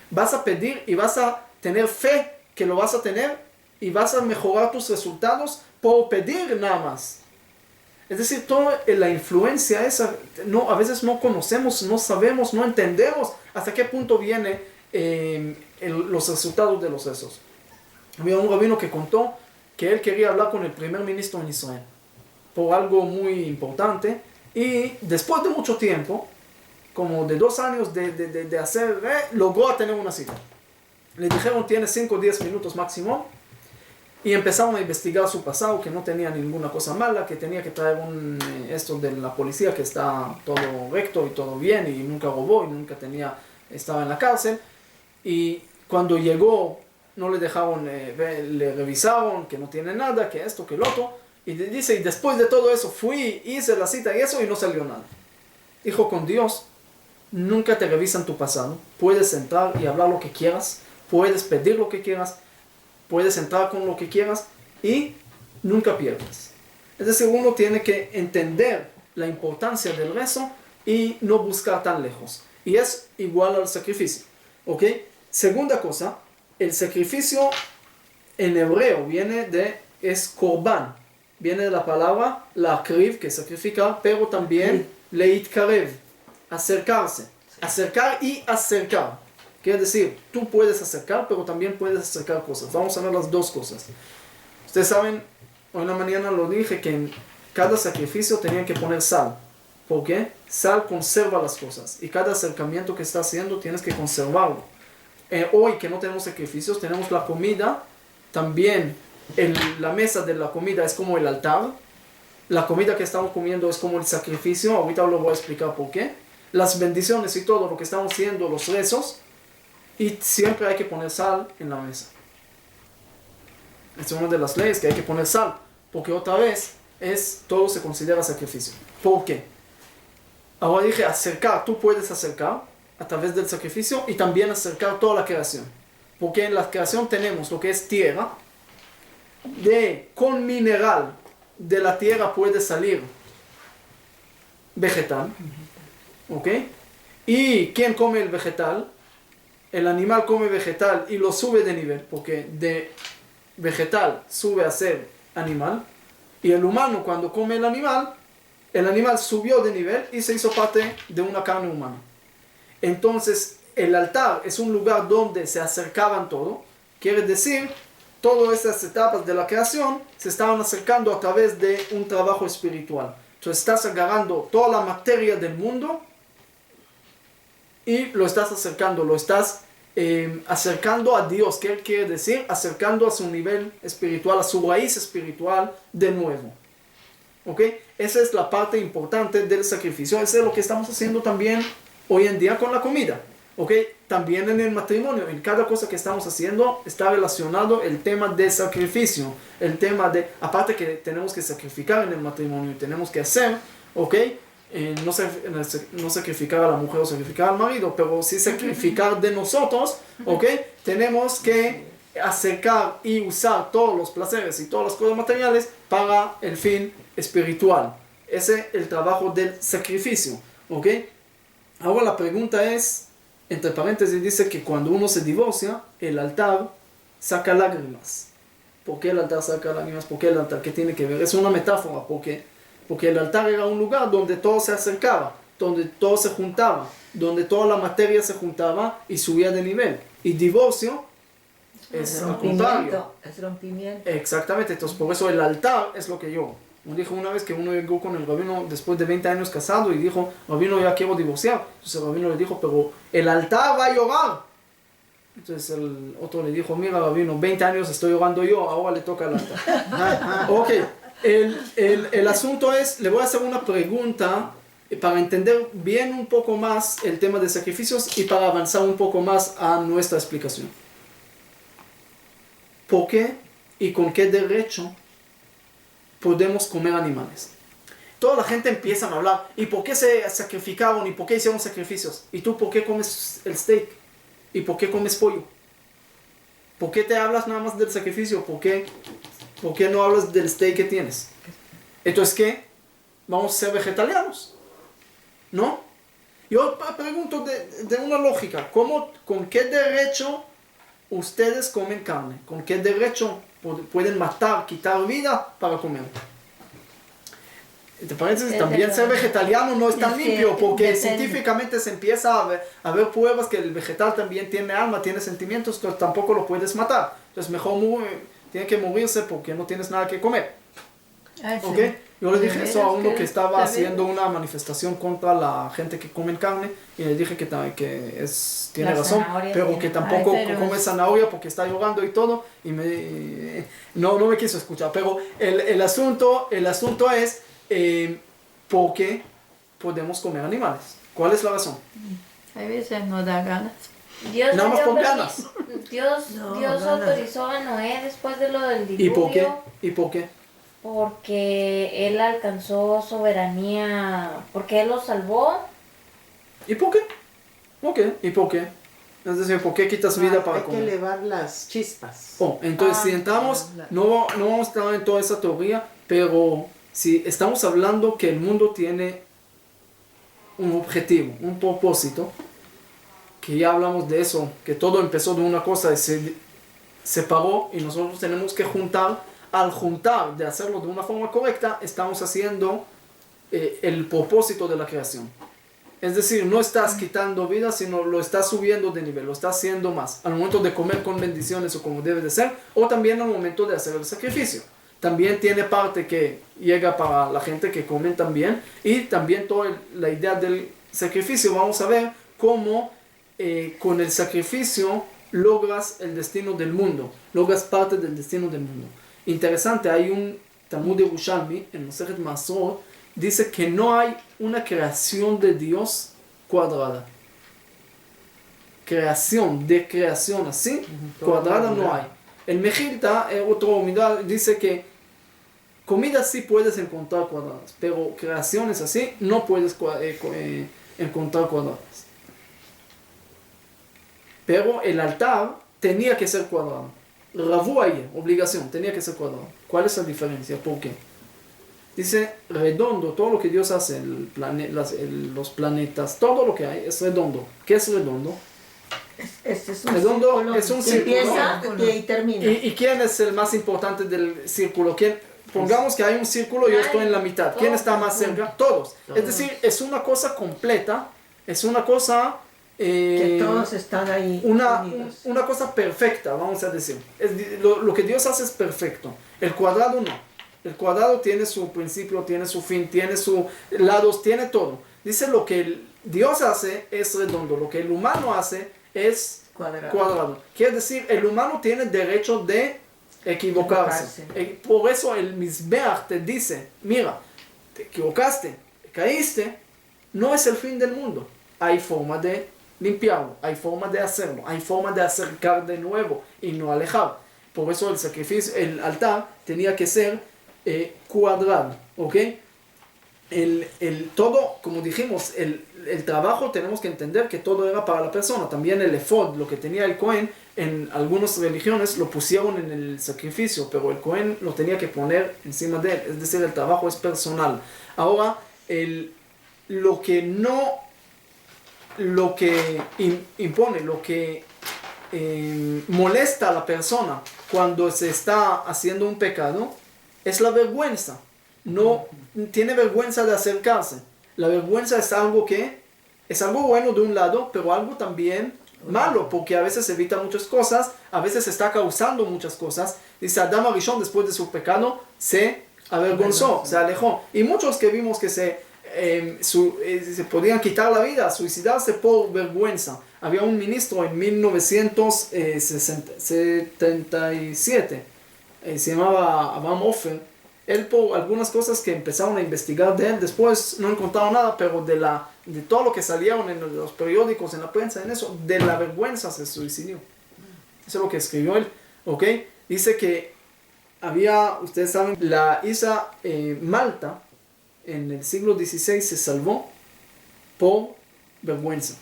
Vas a pedir y vas a tener fe que lo vas a tener y vas a mejorar tus resultados por pedir nada más. Es decir, toda la influencia esa, no, a veces no conocemos, no sabemos, no entendemos hasta qué punto viene los resultados de los esos. Había un rabino que contó que él quería hablar con el primer ministro en Israel por algo muy importante y después de mucho tiempo, como de 2 años de hacer, logró tener una cita. Le dijeron tienes 5 o 10 minutos máximo y empezaron a investigar su pasado, que no tenía ninguna cosa mala, que tenía que traer esto de la policía que está todo recto y todo bien y nunca robó y nunca estaba en la cárcel. Y cuando llegó no le dejaron, le revisaron que no tiene nada, que esto, que lo otro. Y dice, y después de todo eso fui, hice la cita y eso y no salió nada. Dijo, con Dios nunca te revisan tu pasado. Puedes entrar y hablar lo que quieras, puedes pedir lo que quieras, puedes entrar con lo que quieras y nunca pierdes. Es decir, uno tiene que entender la importancia del rezo y no buscar tan lejos. Y es igual al sacrificio. ¿Ok? Segunda cosa, el sacrificio en hebreo es korban. Viene de la palabra lakriv, que sacrifica, pero también leitkarev, acercarse. Acercar y acercar. Quiere decir, tú puedes acercar, pero también puedes acercar cosas. Vamos a ver las dos cosas. Ustedes saben, hoy en la mañana lo dije, que en cada sacrificio tenían que poner sal. ¿Por qué? Sal conserva las cosas. Y cada acercamiento que estás haciendo tienes que conservarlo. Hoy que no tenemos sacrificios, tenemos la comida. También la mesa de la comida es como el altar. La comida que estamos comiendo es como el sacrificio. Ahorita lo voy a explicar por qué. Las bendiciones y todo lo que estamos haciendo, los rezos. Y siempre hay que poner sal en la mesa. Es una de las leyes que hay que poner sal. Porque otra vez, todo se considera sacrificio. ¿Por qué? Ahora dije acercar. Tú puedes acercar a través del sacrificio y también acercar toda la creación. Porque en la creación tenemos lo que es tierra. Con mineral de la tierra puede salir vegetal. ¿Ok? ¿Y quién come el vegetal? El animal come vegetal y lo sube de nivel, porque de vegetal sube a ser animal. Y el humano cuando come el animal subió de nivel y se hizo parte de una carne humana. Entonces el altar es un lugar donde se acercaban todo. Quiere decir, todas estas etapas de la creación se estaban acercando a través de un trabajo espiritual. Entonces estás agarrando toda la materia del mundo y lo estás acercando, acercando a Dios. ¿Qué quiere decir? Acercando a su nivel espiritual, a su raíz espiritual de nuevo. ¿Ok? Esa es la parte importante del sacrificio. Eso es lo que estamos haciendo también hoy en día con la comida. ¿Ok? También en el matrimonio, en cada cosa que estamos haciendo está relacionado el tema de sacrificio. El tema de, aparte que tenemos que sacrificar en el matrimonio y tenemos que hacer, ¿ok? No sacrificar a la mujer o sacrificar al marido, pero sí sacrificar de nosotros, ¿ok? Tenemos que acercar y usar todos los placeres y todas las cosas materiales para el fin espiritual. Ese es el trabajo del sacrificio, ¿ok? Ahora la pregunta es, entre paréntesis dice que cuando uno se divorcia, el altar saca lágrimas. ¿Por qué el altar saca lágrimas? ¿Por qué el altar? ¿Qué tiene que ver? Es una metáfora, porque el altar era un lugar donde todo se acercaba, donde todo se juntaba, donde toda la materia se juntaba y subía de nivel. Y divorcio es al contrario.
Es rompimiento.
Exactamente, entonces por eso el altar es lo que yo. Uno dijo una vez que uno llegó con el rabino después de 20 años casado y dijo, rabino, ya quiero divorciar. Entonces el rabino le dijo, pero el altar va a llorar. Entonces el otro le dijo, mira rabino, 20 años estoy llorando yo, ahora le toca al altar. Ok. El asunto es, le voy a hacer una pregunta para entender bien un poco más el tema de sacrificios y para avanzar un poco más a nuestra explicación. ¿Por qué y con qué derecho podemos comer animales? Toda la gente empieza a hablar, ¿y por qué se sacrificaron? ¿Y por qué hicieron sacrificios? ¿Y tú por qué comes el steak? ¿Y por qué comes pollo? ¿Por qué te hablas nada más del sacrificio? ¿Por qué? ¿Por qué no hablas del steak que tienes? Entonces, ¿qué? ¿Vamos a ser vegetarianos? ¿No? Yo pregunto de una lógica, ¿con qué derecho ustedes comen carne? ¿Con qué derecho pueden matar, quitar vida para comer? ¿Te parece que también ser vegetariano no es tan limpio? Porque científicamente se empieza a ver pruebas que el vegetal también tiene alma, tiene sentimientos, entonces tampoco lo puedes matar. Entonces mejor tiene que morirse porque no tienes nada que comer. ¿Ok? Yo le dije eso a uno que estaba haciendo una manifestación contra la gente que come carne y le dije que tiene razón, pero que tampoco come zanahoria porque está llorando y todo y no me quiso escuchar. Pero el asunto es ¿por qué podemos comer animales? ¿Cuál es la razón?
A veces no da ganas.
Dios
Nada más
dio
por
permiso.
ganas.
Dios
ganas.
autorizó a Noé después de lo del diluvio.
¿Y por qué?
Porque él alcanzó soberanía, porque él lo salvó.
¿Y por qué? ¿Y por qué? Es decir, ¿por qué quitas vida para
Hay que
comer?
elevar las chispas.
Entonces si entramos, no vamos a entrar en toda esa teoría, pero si estamos hablando que el mundo tiene un objetivo, un propósito, que ya hablamos de eso, que todo empezó de una cosa y se separó y nosotros tenemos que al juntar, de hacerlo de una forma correcta, estamos haciendo el propósito de la creación. Es decir, no estás quitando vida, sino lo estás subiendo de nivel, lo estás haciendo más. Al momento de comer con bendiciones o como debe de ser, o también al momento de hacer el sacrificio. También tiene parte que llega para la gente que comen también, y también toda la idea del sacrificio. Vamos a ver cómo con el sacrificio logras el destino del mundo, logras parte del destino del mundo. Interesante, hay un Talmud Yerushalmi en Masechet Maasrot, dice que no hay una creación de Dios cuadrada. Creación así, cuadrada no hay. El Mejilta, otro humildad, dice que comida sí puedes encontrar cuadradas, pero creaciones así no puedes encontrar cuadradas. Pero el altar tenía que ser cuadrado. Ravu ahí, obligación, tenía que ser cuadrado. ¿Cuál es la diferencia? ¿Por qué? Dice redondo, todo lo que Dios hace, los planetas, todo lo que hay es redondo. ¿Qué es redondo?
Este es un
Redondo
círculo
es un
que
círculo.
empieza y termina.
¿Y quién es el más importante del círculo? Pongamos que hay un círculo y yo estoy en la mitad. ¿Quién está más cerca? Todos. Es decir, es una cosa completa, es una cosa...
que todos están ahí unidos.
Una cosa perfecta, vamos a decir. Lo que Dios hace es perfecto. El cuadrado no. El cuadrado tiene su principio, tiene su fin, tiene sus lados, tiene todo. Dice lo que Dios hace es redondo, lo que el humano hace es cuadrado. Quiere decir, el humano tiene derecho de equivocarse. Por eso el Mizbeach te dice, mira, te equivocaste, te caíste, no es el fin del mundo. Hay forma de limpiarlo, hay forma de hacerlo, hay forma de acercar de nuevo y no alejar. Por eso el sacrificio, el altar tenía que ser cuadrado, ¿ok? Todo, como dijimos, el trabajo tenemos que entender que todo era para la persona. También el efod, lo que tenía el Cohen, en algunas religiones lo pusieron en el sacrificio, pero el Cohen lo tenía que poner encima de él, es decir, el trabajo es personal. Ahora, lo que impone, lo que molesta a la persona cuando se está haciendo un pecado, es la vergüenza. No tiene vergüenza de acercarse. La vergüenza es algo bueno de un lado, pero algo también malo, porque a veces evita muchas cosas, a veces está causando muchas cosas. Dice Adam Arishon, después de su pecado, se avergonzó, se alejó. Y muchos que vimos que se podían quitar la vida, suicidarse por vergüenza. Había un ministro en 1977, se llamaba Abraham Ofer. Él, por algunas cosas que empezaron a investigar de él, después no encontraron nada, pero de todo lo que salieron en los periódicos, en la prensa, en eso, de la vergüenza se suicidó. Eso es lo que escribió él, ¿ok? Dice que ustedes saben, la isla Malta, en el siglo XVI se salvó por vergüenza.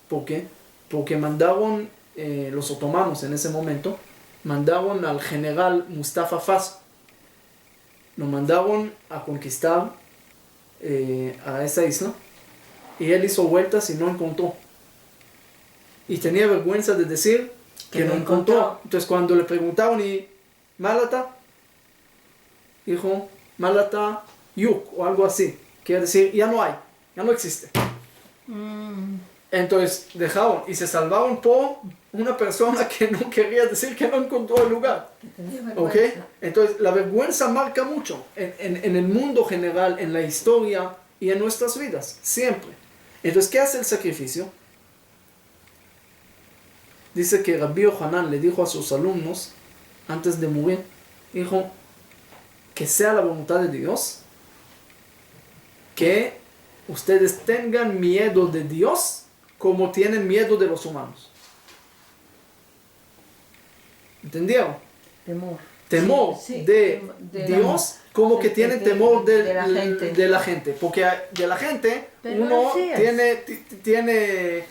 ¿Por qué? Porque mandaron, los otomanos en ese momento, mandaron al general Mustafa lo mandaron a conquistar a esa isla y él hizo vueltas y no encontró. Y tenía vergüenza de decir que no encontró. Entonces cuando le preguntaron, ¿y Malata? Dijo, Malata Yuk o algo así. Quiere decir, ya no hay, ya no existe. Entonces dejaron y se salvaron por una persona que no quería decir que no encontró el lugar. ¿Ok? Entonces la vergüenza marca mucho en el mundo general, en la historia y en nuestras vidas, siempre. Entonces, ¿qué hace el sacrificio? Dice que Rabbi Yohanan le dijo a sus alumnos, antes de morir, dijo, que sea la voluntad de Dios, que ustedes tengan miedo de Dios como tienen miedo de los humanos. ¿Entendieron? Temor
Sí,
de
de
Dios como que tienen temor
de la gente.
de la gente. Porque de la gente
Pero
uno
así es.
tiene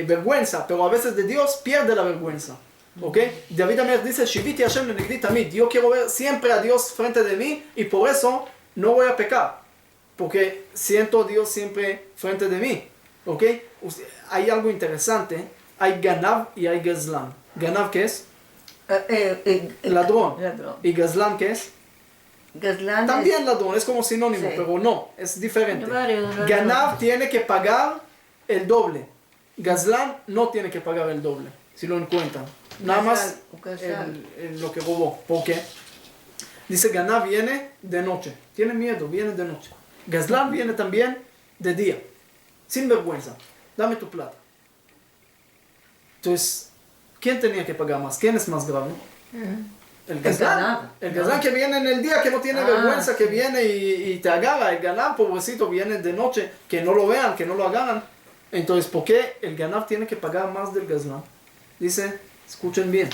vergüenza, pero a veces de Dios pierde la vergüenza. ¿Ok? David Amelech dice, Shiviti Hashem lenegdi tamid. Yo quiero ver siempre a Dios frente de mí y por eso no voy a pecar. Porque siento a Dios siempre frente de mí. ¿Ok? Hay algo interesante. Hay Ganav y hay Gazlan. Ganav, ¿qué es? Ladrón. ¿Y Gazlan qué es?
Gazlan
También ladrón, es como sinónimo,
Sí.
pero no, es diferente.
Hay varios
Ganav tiene que pagar el doble. Gazlan no tiene que pagar el doble, si lo encuentran. Nada más lo que robó. ¿Por qué? Dice Ganav viene de noche, tiene miedo, viene de noche. Gazlan viene también de día, sin vergüenza. Dame tu plata. Entonces, ¿quién tenía que pagar más? ¿Quién es más grave? El Gazlan. El Gazlan que viene en el día, que no tiene vergüenza, que viene y te agarra. El Ganav, pobrecito, viene de noche, que no lo vean, que no lo agarran. Entonces, ¿por qué el Ganav tiene que pagar más del Gazlan? Dice, escuchen bien,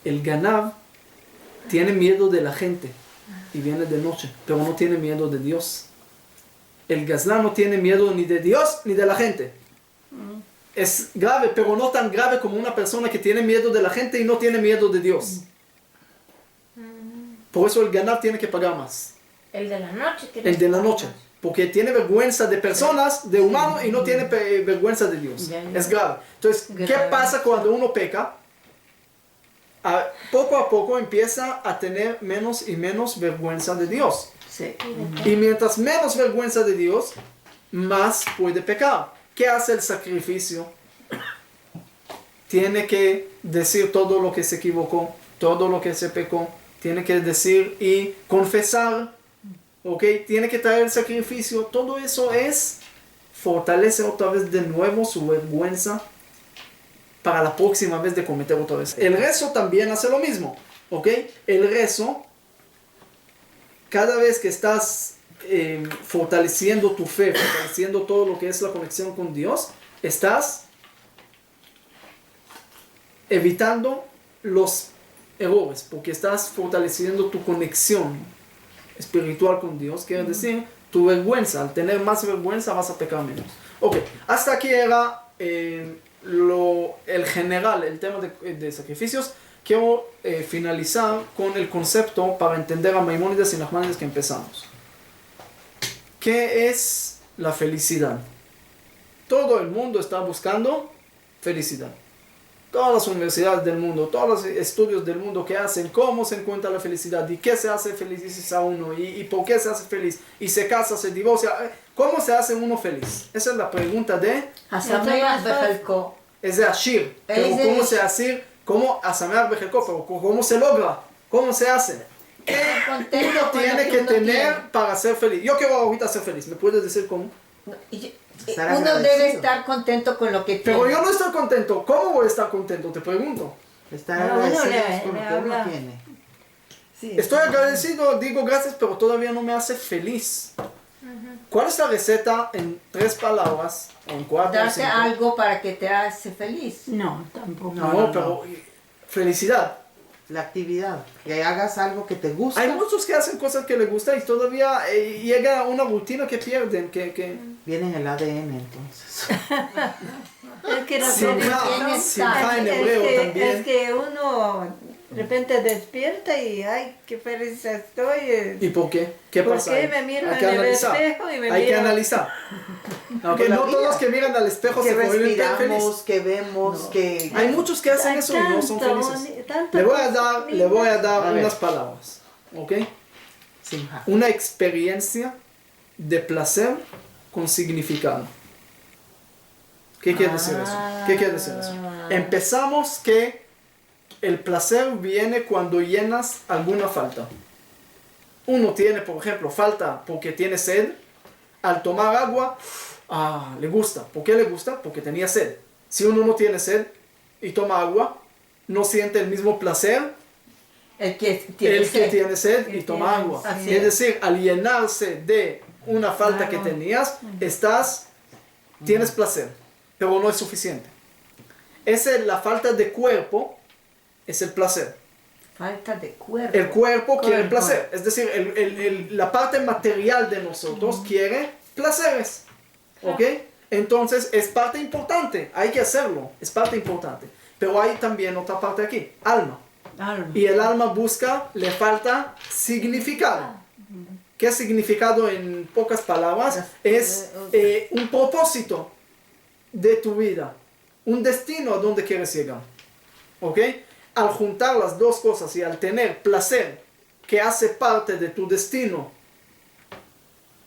el Ganav tiene miedo de la gente y viene de noche, pero no tiene miedo de Dios. El Gazlan no tiene miedo ni de Dios ni de la gente. Es grave, pero no tan grave como una persona que tiene miedo de la gente y no tiene miedo de Dios. Por eso el Ganav tiene que pagar más.
El de la noche. tiene
El de la
que
noche. Porque tiene vergüenza de personas, de humanos, y no tiene vergüenza de Dios. Es grave. Entonces, ¿qué pasa cuando uno peca? Poco a poco empieza a tener menos y menos vergüenza de Dios.
Sí.
Y mientras menos vergüenza de Dios, más puede pecar. ¿Qué hace el sacrificio? Tiene que decir todo lo que se equivocó, todo lo que se pecó. Tiene que decir y confesar. ¿Ok? Tiene que traer el sacrificio. Todo eso es fortalecer otra vez de nuevo su vergüenza para la próxima vez de cometer otra vez. El rezo también hace lo mismo. ¿Ok? El rezo, cada vez que estás fortaleciendo tu fe, fortaleciendo todo lo que es la conexión con Dios, estás evitando los errores, porque estás fortaleciendo tu conexión espiritual con Dios. Quiere decir, tu vergüenza, al tener más vergüenza vas a pecar menos. Ok, hasta aquí era el general, el tema de sacrificios. Quiero finalizar con el concepto para entender a Maimónides y Nachmanides que empezamos. ¿Qué es la felicidad? Todo el mundo está buscando felicidad. Todas las universidades del mundo, todos los estudios del mundo que hacen, cómo se encuentra la felicidad y qué se hace feliz a uno y por qué se hace feliz y se casa, se divorcia, ¿cómo se hace uno feliz? Esa es la pregunta de
Hasameach Bechelko.
es de Ashir, pero ¿cómo se hace? ¿Cómo Hasameach Bechelko? Pero ¿cómo se logra? ¿Cómo se hace? ¿Qué uno tiene que tener para ser feliz? Yo quiero ahorita ser feliz, ¿me puedes decir cómo?
Estar
Uno
agradecido.
debe estar contento con lo que tiene.
Pero yo no estoy contento, ¿cómo voy a estar contento? Te pregunto.
Estar
Ah,
agradecido
bueno,
con
le
lo que uno
habla.
tiene.
Sí.
Estoy agradecido, digo gracias, pero todavía no me hace feliz. ¿Cuál es la receta en 3 palabras o en 4 o
Darte
5?
algo para que te hace feliz.
No, tampoco.
No, pero felicidad.
La actividad, que hagas algo que te gusta.
Hay muchos que hacen cosas que les gustan y todavía llega una rutina que pierden, que
Viene en el ADN entonces.
Es que la
Simcha,
bienestar.
simcha en hebreo también.
es que uno De repente despierta y ay, qué feliz estoy.
¿Y por qué? ¿Qué
¿Por
pasa
qué
ahí?
me miro
Hay que
en el
analizar.
espejo y me
Hay que
miro?
analizar. Ok,
Con la
no
vida.
todos que miran al espejo
Que
se vuelven felices.
respiramos, que vemos, que...
Hay muchos que hacen
Hay
eso y no son
tanto
felices.
tanta
Le voy a
cosa
dar, le voy a dar
A ver.
unas palabras. ¿Ok?
Simha.
Una experiencia de placer con significado. ¿Qué quiere decir eso? ¿Qué quiere decir eso? Empezamos que el placer viene cuando llenas alguna falta. Uno tiene, por ejemplo, falta porque tiene sed. Al tomar agua, le gusta. ¿Por qué le gusta? Porque tenía sed. Si uno no tiene sed y toma agua, no siente el mismo placer
El que tiene
el que
sed.
tiene sed y
El
toma
que-
agua.
así
Es
es.
decir, al llenarse de una falta que
Claro.
tenías, tienes placer, pero no es suficiente. Esa es la falta de cuerpo, es el placer.
Falta de cuerpo.
El cuerpo quiere
Cuerpo.
placer, es decir, la parte material de nosotros quiere placeres. ¿Ok? Entonces es parte importante, hay que hacerlo, es parte importante. Pero hay también otra parte aquí, alma.
Alma.
Y el alma busca, le falta significado. ¿Qué significado en pocas palabras? Es un propósito de tu vida, un destino a donde quieres llegar. ¿Ok? Al juntar las dos cosas y al tener placer que hace parte de tu destino,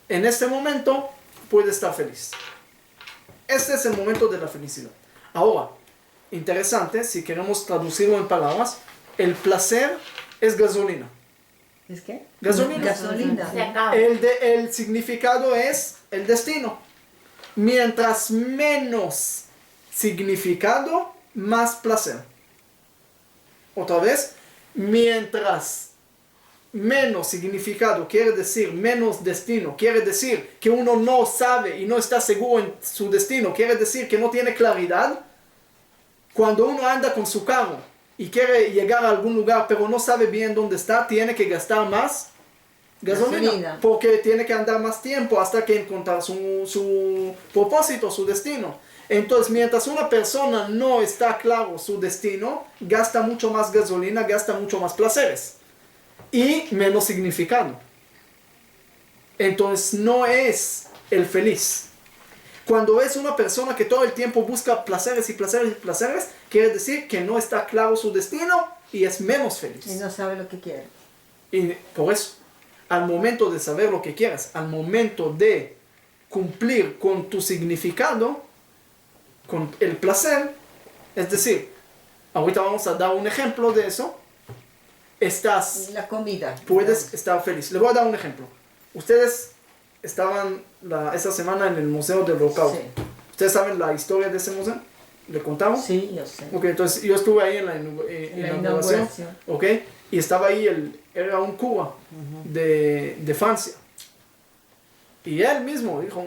en este momento puedes estar feliz. Este es el momento de la felicidad. Ahora, interesante, si queremos traducirlo en palabras, el placer es gasolina.
¿Es qué?
Gasolina.
Gasolina.
Se acaba.
El significado es el destino. Mientras menos significado, más placer. Otra vez, mientras menos significado quiere decir menos destino, quiere decir que uno no sabe y no está seguro en su destino, quiere decir que no tiene claridad. Cuando uno anda con su carro y quiere llegar a algún lugar pero no sabe bien dónde está, tiene que gastar más gasolina,
Gasolina.
porque tiene que andar más tiempo hasta que encontrar su propósito, su destino. Entonces, mientras una persona no está claro su destino, gasta mucho más gasolina, gasta mucho más placeres y menos significado. Entonces, no es el feliz. Cuando es una persona que todo el tiempo busca placeres y placeres y placeres, quiere decir que no está claro su destino y es menos feliz.
Y no sabe lo que quiere.
Y por eso, al momento de saber lo que quieres, al momento de cumplir con tu significado, con el placer, es decir, ahorita vamos a dar un ejemplo de eso,
La comida.
puedes estar feliz. Les voy a dar un ejemplo. Ustedes estaban esta semana en el Museo del Holocausto.
Sí.
¿Ustedes saben la historia de ese museo? ¿Le contamos?
Sí, yo sé.
Ok, entonces yo estuve ahí en la
En la
inauguración,
inauguración.
ok, y estaba ahí, era un cura de Francia. Y él mismo dijo,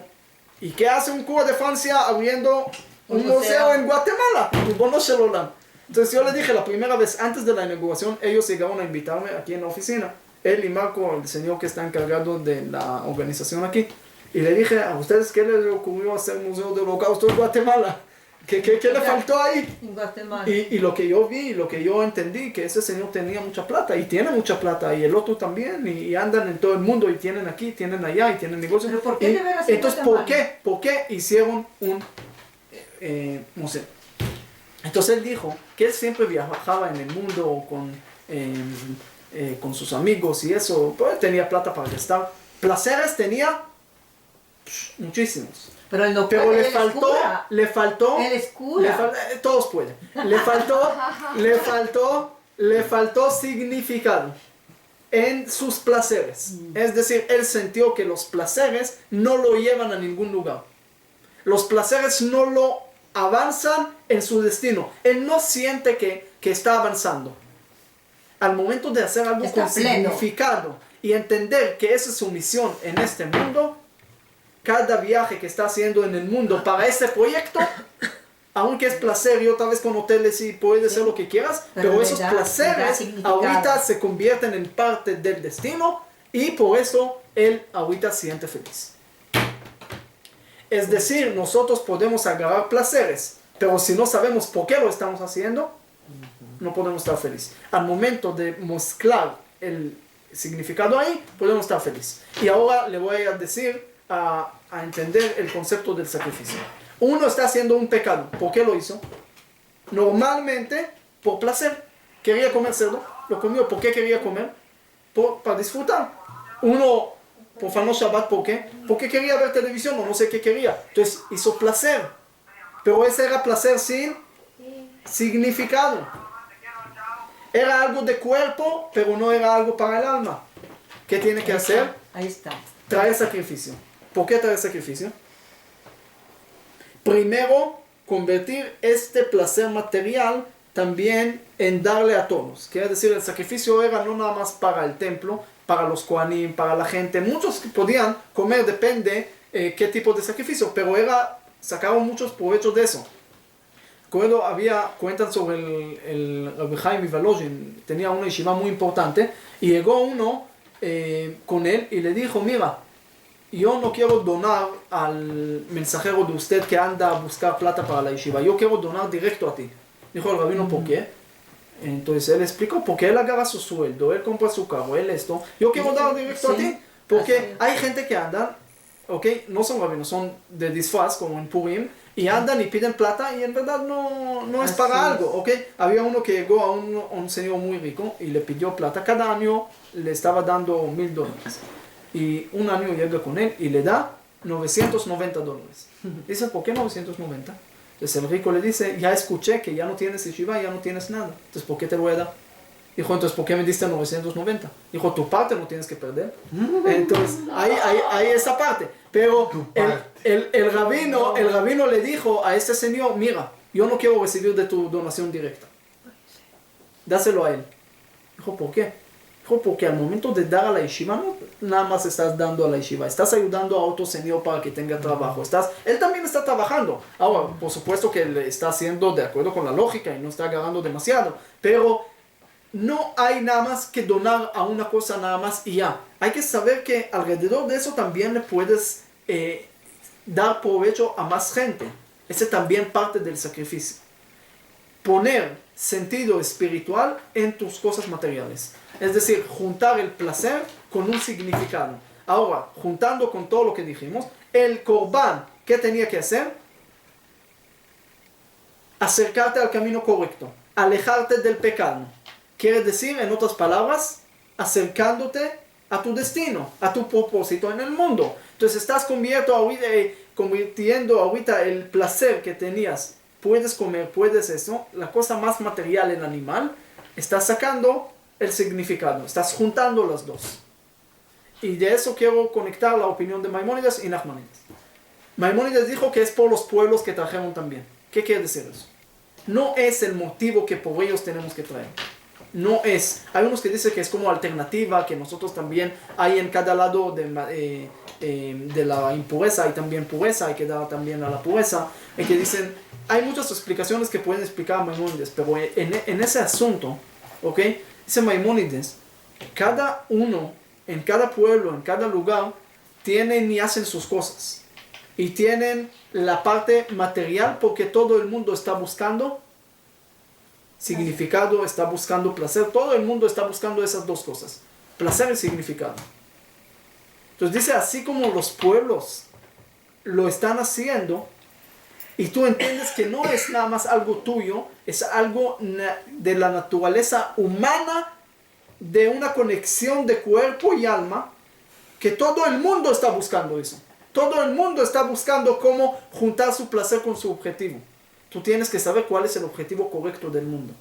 ¿y qué hace un cura de Francia abriendo un
Un
museo
museo.
en Guatemala? Ribono shel olam. Entonces yo le dije la primera vez, antes de la inauguración, ellos llegaron a invitarme aquí en la oficina. Él y Marco, el señor que está encargado de la organización aquí. Y le dije, ¿a ustedes qué les ocurrió hacer un museo del Holocausto en Guatemala? ¿Qué le faltó ahí?
En Guatemala.
Y lo que yo vi, lo que yo entendí, que ese señor tenía mucha plata y tiene mucha plata y el otro también y andan en todo el mundo y tienen aquí, tienen allá y tienen negocios.
¿Pero por qué
Y
de veras en
entonces,
Guatemala?
¿por qué hicieron un museo? Entonces él dijo que él siempre viajaba en el mundo con sus amigos y eso, pues él tenía plata para gastar. Placeres tenía muchísimos.
Pero él no
Pero
puede,
le
él es
faltó,
cura.
le faltó,
Él es cura.
todos pueden. Le faltó significado en sus placeres. Es decir, él sintió que los placeres no lo llevan a ningún lugar. Los placeres no lo avanzan en su destino. Él no siente que está avanzando. Al momento de hacer algo
Está
con
pleno.
significado y entender que esa es su misión en este mundo, cada viaje que está haciendo en el mundo para este proyecto, aunque es placer y otra vez con hoteles y puedes hacer lo que quieras,
Pero
pero
le
esos
da- le da
placeres
significado.
ahorita se convierten en parte del destino y por eso él ahorita se siente feliz. Es decir, nosotros podemos agarrar placeres, pero si no sabemos por qué lo estamos haciendo, no podemos estar felices. Al momento de mezclar el significado ahí, podemos estar felices. Y ahora le voy a decir, a entender el concepto del sacrificio. Uno está haciendo un pecado. ¿Por qué lo hizo? Normalmente, por placer. Quería comer cerdo, lo comió. ¿Por qué quería comer? Para disfrutar. Uno profanó Shabbat, ¿por qué? Porque quería ver televisión o no sé qué quería. Entonces hizo placer. Pero ese era placer sin significado. Era algo de cuerpo, pero no era algo para el alma. ¿Qué tiene que hacer?
Ahí está.
Traer sacrificio. ¿Por qué traer sacrificio? Primero, convertir este placer material también en darle a todos. Quiere decir, el sacrificio era no nada más para el templo, para los kohanim, para la gente. Muchos que podían comer, depende qué tipo de sacrificio, pero sacaron muchos provechos de eso. Cuando cuentan sobre el Rabbi Chaim Mivolozhin, tenía una yeshiva muy importante, y llegó uno con él y le dijo, mira, yo no quiero donar al mensajero de usted que anda a buscar plata para la yeshiva, yo quiero donar directo a ti. Dijo el rabino, ¿por qué? Entonces él explicó, porque él agarra su sueldo, él compra su carro, él esto, yo quiero dar directo a ti, porque hay gente que andan, no son rabinos, son de disfraz, como en Purim, y andan y piden plata y en verdad no es para algo, Había uno que llegó a un señor muy rico y le pidió plata, cada año le estaba dando $1,000. Y un año llega con él y le da $990. Dice, ¿por qué 990? Entonces el rico le dice, ya escuché que ya no tienes yeshiva, ya no tienes nada. Entonces, ¿por qué te voy a dar? Dijo, entonces, ¿por qué me diste 990? Dijo, tu parte no tienes que perder. Entonces, hay esa parte. Pero el rabino le dijo a este señor, mira, yo no quiero recibir de tu donación directa. Dáselo a él. Dijo, ¿por qué? Dijo, porque al momento de dar a la yeshiva, no nada más estás dando a la yeshiva, estás ayudando a otro señor para que tenga trabajo. Él también está trabajando. Ahora, por supuesto que él está haciendo de acuerdo con la lógica y no está agarrando demasiado, pero no hay nada más que donar a una cosa nada más y ya. Hay que saber que alrededor de eso también le puedes dar provecho a más gente. Ese también parte del sacrificio. Poner sentido espiritual en tus cosas materiales. Es decir, juntar el placer con un significado. Ahora, juntando con todo lo que dijimos, el Corban, ¿qué tenía que hacer? Acercarte al camino correcto, alejarte del pecado. Quiere decir, en otras palabras, acercándote a tu destino, a tu propósito en el mundo. Entonces estás convirtiendo ahorita el placer que tenías, puedes comer, puedes eso, la cosa más material en el animal, estás sacando el significado, estás juntando las dos. Y de eso quiero conectar la opinión de Maimónides y Nachmanides. Maimónides dijo que es por los pueblos que trajeron también. ¿Qué quiere decir eso? No es el motivo que por ellos tenemos que traer. No es. Hay unos que dicen que es como alternativa, que nosotros también hay en cada lado de la impureza, hay también pureza, hay que dar también a la pureza. Y que dicen, hay muchas explicaciones que pueden explicar Maimónides, pero en ese asunto, dice Maimónides, cada uno, en cada pueblo, en cada lugar, tienen y hacen sus cosas. Y tienen la parte material porque todo el mundo está buscando significado, está buscando placer. Todo el mundo está buscando esas dos cosas, placer y significado. Entonces dice, así como los pueblos lo están haciendo, y tú entiendes que no es nada más algo tuyo, es algo de la naturaleza humana, de una conexión de cuerpo y alma, que todo el mundo está buscando eso. Todo el mundo está buscando cómo juntar su placer con su objetivo. Tú tienes que saber cuál es el objetivo correcto del mundo.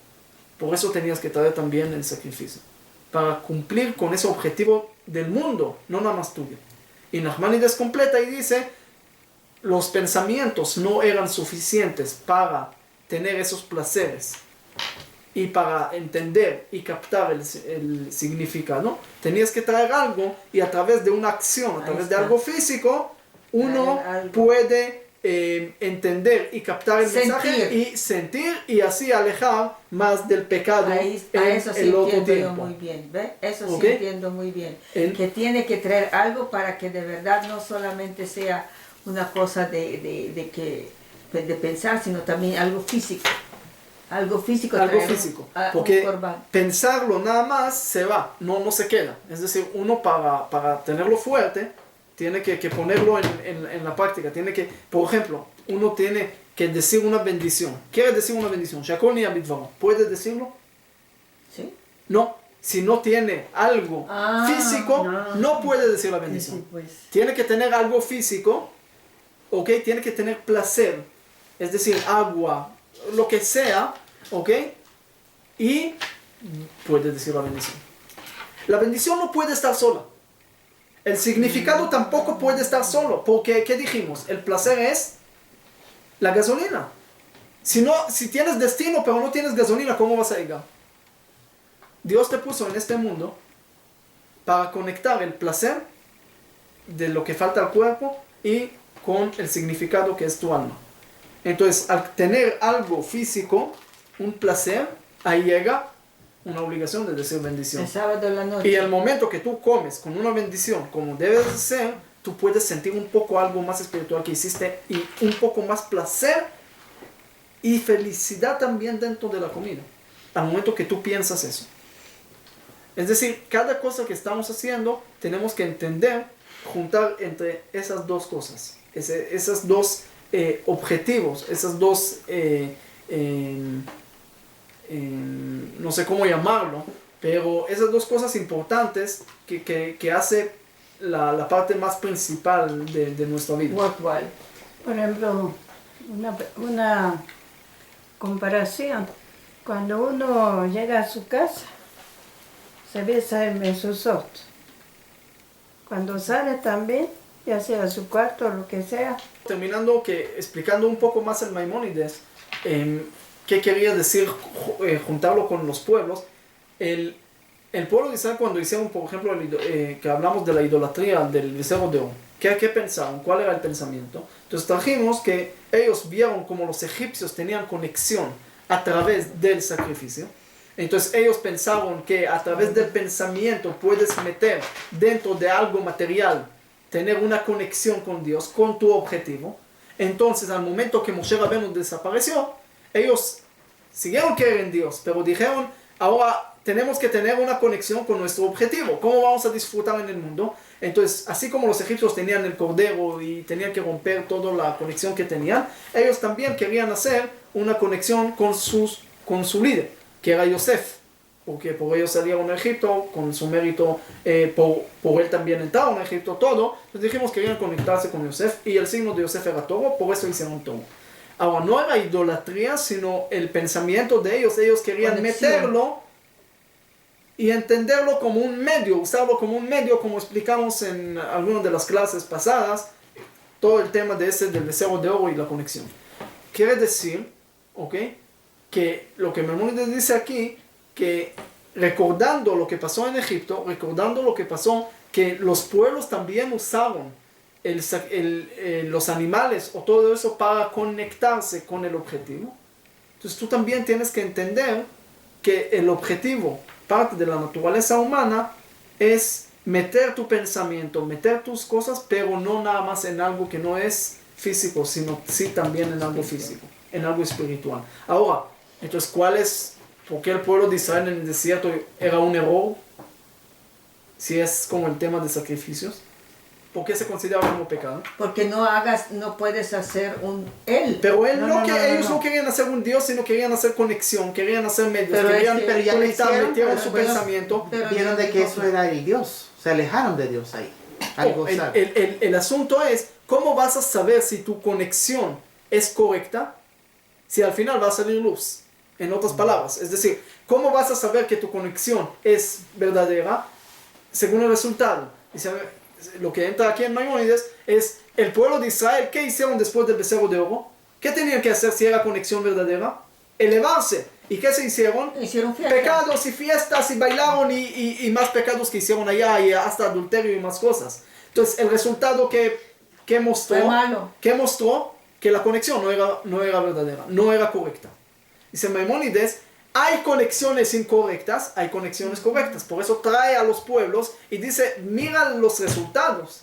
Por eso tenías que traer también el sacrificio. Para cumplir con ese objetivo del mundo, no nada más tuyo. Y Nachmanides completa y dice, los pensamientos no eran suficientes para tener esos placeres y para entender y captar el significado. Tenías que traer algo y a través de una acción, a través de algo físico, uno puede entender y captar el mensaje y sentir y así alejar más del pecado
eso sí
el otro
entiendo yo
tiempo.
muy bien, ¿ves? Eso sí entiendo muy bien. Que tiene que traer algo para que de verdad no solamente sea una cosa de pensar, sino también algo físico. Algo físico.
Algo
traer
físico.
un
Porque
corbán.
pensarlo nada más se va, no se queda. Es decir, uno para tenerlo fuerte, tiene que ponerlo en la práctica. Tiene que, por ejemplo, uno tiene que decir una bendición. ¿Quiere decir una bendición? Shakol ni abidvaro. ¿Puede decirlo?
¿Sí?
No. Si no tiene algo físico, no puede decir la bendición.
Sí, pues.
Tiene que tener algo físico, ¿ok? Tiene que tener placer, es decir, agua, lo que sea, ¿ok? Y puede decir la bendición. La bendición no puede estar sola. El significado tampoco puede estar solo, porque, ¿qué dijimos? El placer es la gasolina. Si tienes destino pero no tienes gasolina, ¿cómo vas a llegar? Dios te puso en este mundo para conectar el placer de lo que falta al cuerpo y con el significado que es tu alma. Entonces, al tener algo físico, un placer, ahí llega una obligación de decir bendición.
El sábado en la noche.
Y el momento que tú comes con una bendición, como debes de ser, tú puedes sentir un poco algo más espiritual que hiciste y un poco más placer y felicidad también dentro de la comida. Al momento que tú piensas eso. Es decir, cada cosa que estamos haciendo, tenemos que entender, juntar entre esas dos cosas, esos dos objetivos, esos dos, no sé cómo llamarlo, pero esas dos cosas importantes que hace la parte más principal de nuestra vida.
Worthwhile.
Por ejemplo, una comparación. Cuando uno llega a su casa, se besa en sus ojos. Cuando sale también, ya sea a su cuarto o lo que sea.
Terminando, explicando un poco más el Maimónides, qué quería decir juntarlo con los pueblos. El pueblo de Israel, cuando hicieron, por ejemplo, que hablamos de la idolatría del becerro de oro, ¿qué pensaron? ¿Cuál era el pensamiento? Entonces trajimos que ellos vieron como los egipcios tenían conexión a través del sacrificio. Entonces ellos pensaron que a través del pensamiento puedes meter dentro de algo material, tener una conexión con Dios, con tu objetivo. Entonces al momento que Moshe Rabbeinu desapareció, ellos siguieron creyendo en Dios, pero dijeron, ahora tenemos que tener una conexión con nuestro objetivo. ¿Cómo vamos a disfrutar en el mundo? Entonces, así como los egipcios tenían el cordero y tenían que romper toda la conexión que tenían, ellos también querían hacer una conexión con su líder, que era Yosef, porque por ellos salieron a Egipto, con su mérito, por él también entraron a Egipto, todo. Entonces dijimos que querían conectarse con Yosef, y el signo de Yosef era toro, por eso hicieron todo. Ahora, no era idolatría, sino el pensamiento de ellos. Ellos querían meterlo y entenderlo como un medio, usarlo como un medio, como explicamos en algunas de las clases pasadas, todo el tema del becerro de oro y la conexión. Quiere decir, ¿ok?, que lo que Maimónides dice aquí, que recordando lo que pasó en Egipto, recordando lo que pasó, que los pueblos también usaron los animales o todo eso para conectarse con el objetivo. Entonces tú también tienes que entender que el objetivo, parte de la naturaleza humana, es meter tu pensamiento, meter tus cosas, pero no nada más en algo que no es físico, sino sí también en algo físico, en algo espiritual. Ahora, entonces, ¿por qué el pueblo de Israel en el desierto era un error? Si es como el tema de sacrificios. ¿Por qué se considera como pecado?
Porque no puedes hacer un él.
Pero ellos no querían hacer un Dios, sino querían hacer conexión, querían hacer medios,
Pero
querían
ya lo
conectar,
hicieron,
metieron
pero
su
ellos
pensamiento.
vieron de que eso era el Dios. Se alejaron de Dios ahí. Algo
El asunto es, ¿cómo vas a saber si tu conexión es correcta? Si al final va a salir luz. En otras palabras, es decir, ¿cómo vas a saber que tu conexión es verdadera? Según el resultado. Lo que entra aquí en Maimónides es el pueblo de Israel. ¿Qué hicieron después del becerro de oro? ¿Qué tenían que hacer si era conexión verdadera? Elevarse. ¿Y qué se hicieron?
Hicieron fiesta.
Pecados y fiestas y bailaron y más pecados que hicieron allá y hasta adulterio y más cosas. Entonces el resultado que mostró,
Fue malo.
que mostró que la conexión no era verdadera, no era correcta. Dice Maimónides, hay conexiones incorrectas, hay conexiones correctas. Por eso trae a los pueblos y dice, mira los resultados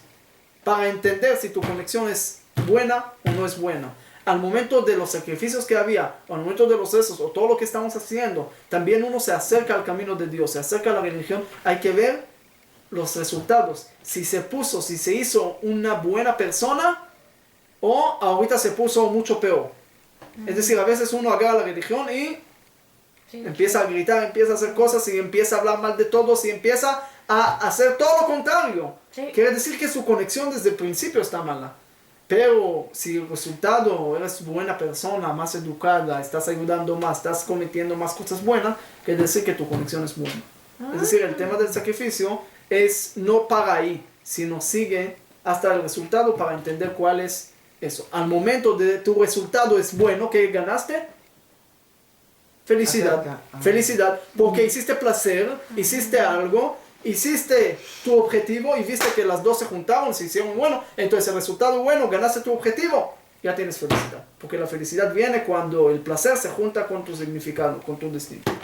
para entender si tu conexión es buena o no es buena. al momento de los sacrificios que había, al momento de los rezos, o todo lo que estamos haciendo, también uno se acerca al camino de Dios, se acerca a la religión, hay que ver los resultados. Si se hizo una buena persona, o ahorita se puso mucho peor. Es decir, a veces uno agarra la religión y empieza a gritar, empieza a hacer cosas y empieza a hablar mal de todos y empieza a hacer todo lo contrario.
Sí.
Quiere decir que su conexión desde el principio está mala. Pero si el resultado, eres buena persona, más educada, estás ayudando más, estás cometiendo más cosas buenas, quiere decir que tu conexión es buena. Es decir, el tema del sacrificio es no para ahí, sino sigue hasta el resultado para entender cuál es eso. Al momento de tu resultado es bueno, que ganaste, felicidad, felicidad, porque hiciste placer, hiciste algo, hiciste tu objetivo y viste que las dos se juntaron, se hicieron bueno, entonces el resultado bueno, ganaste tu objetivo, ya tienes felicidad, porque la felicidad viene cuando el placer se junta con tu significado, con tu destino.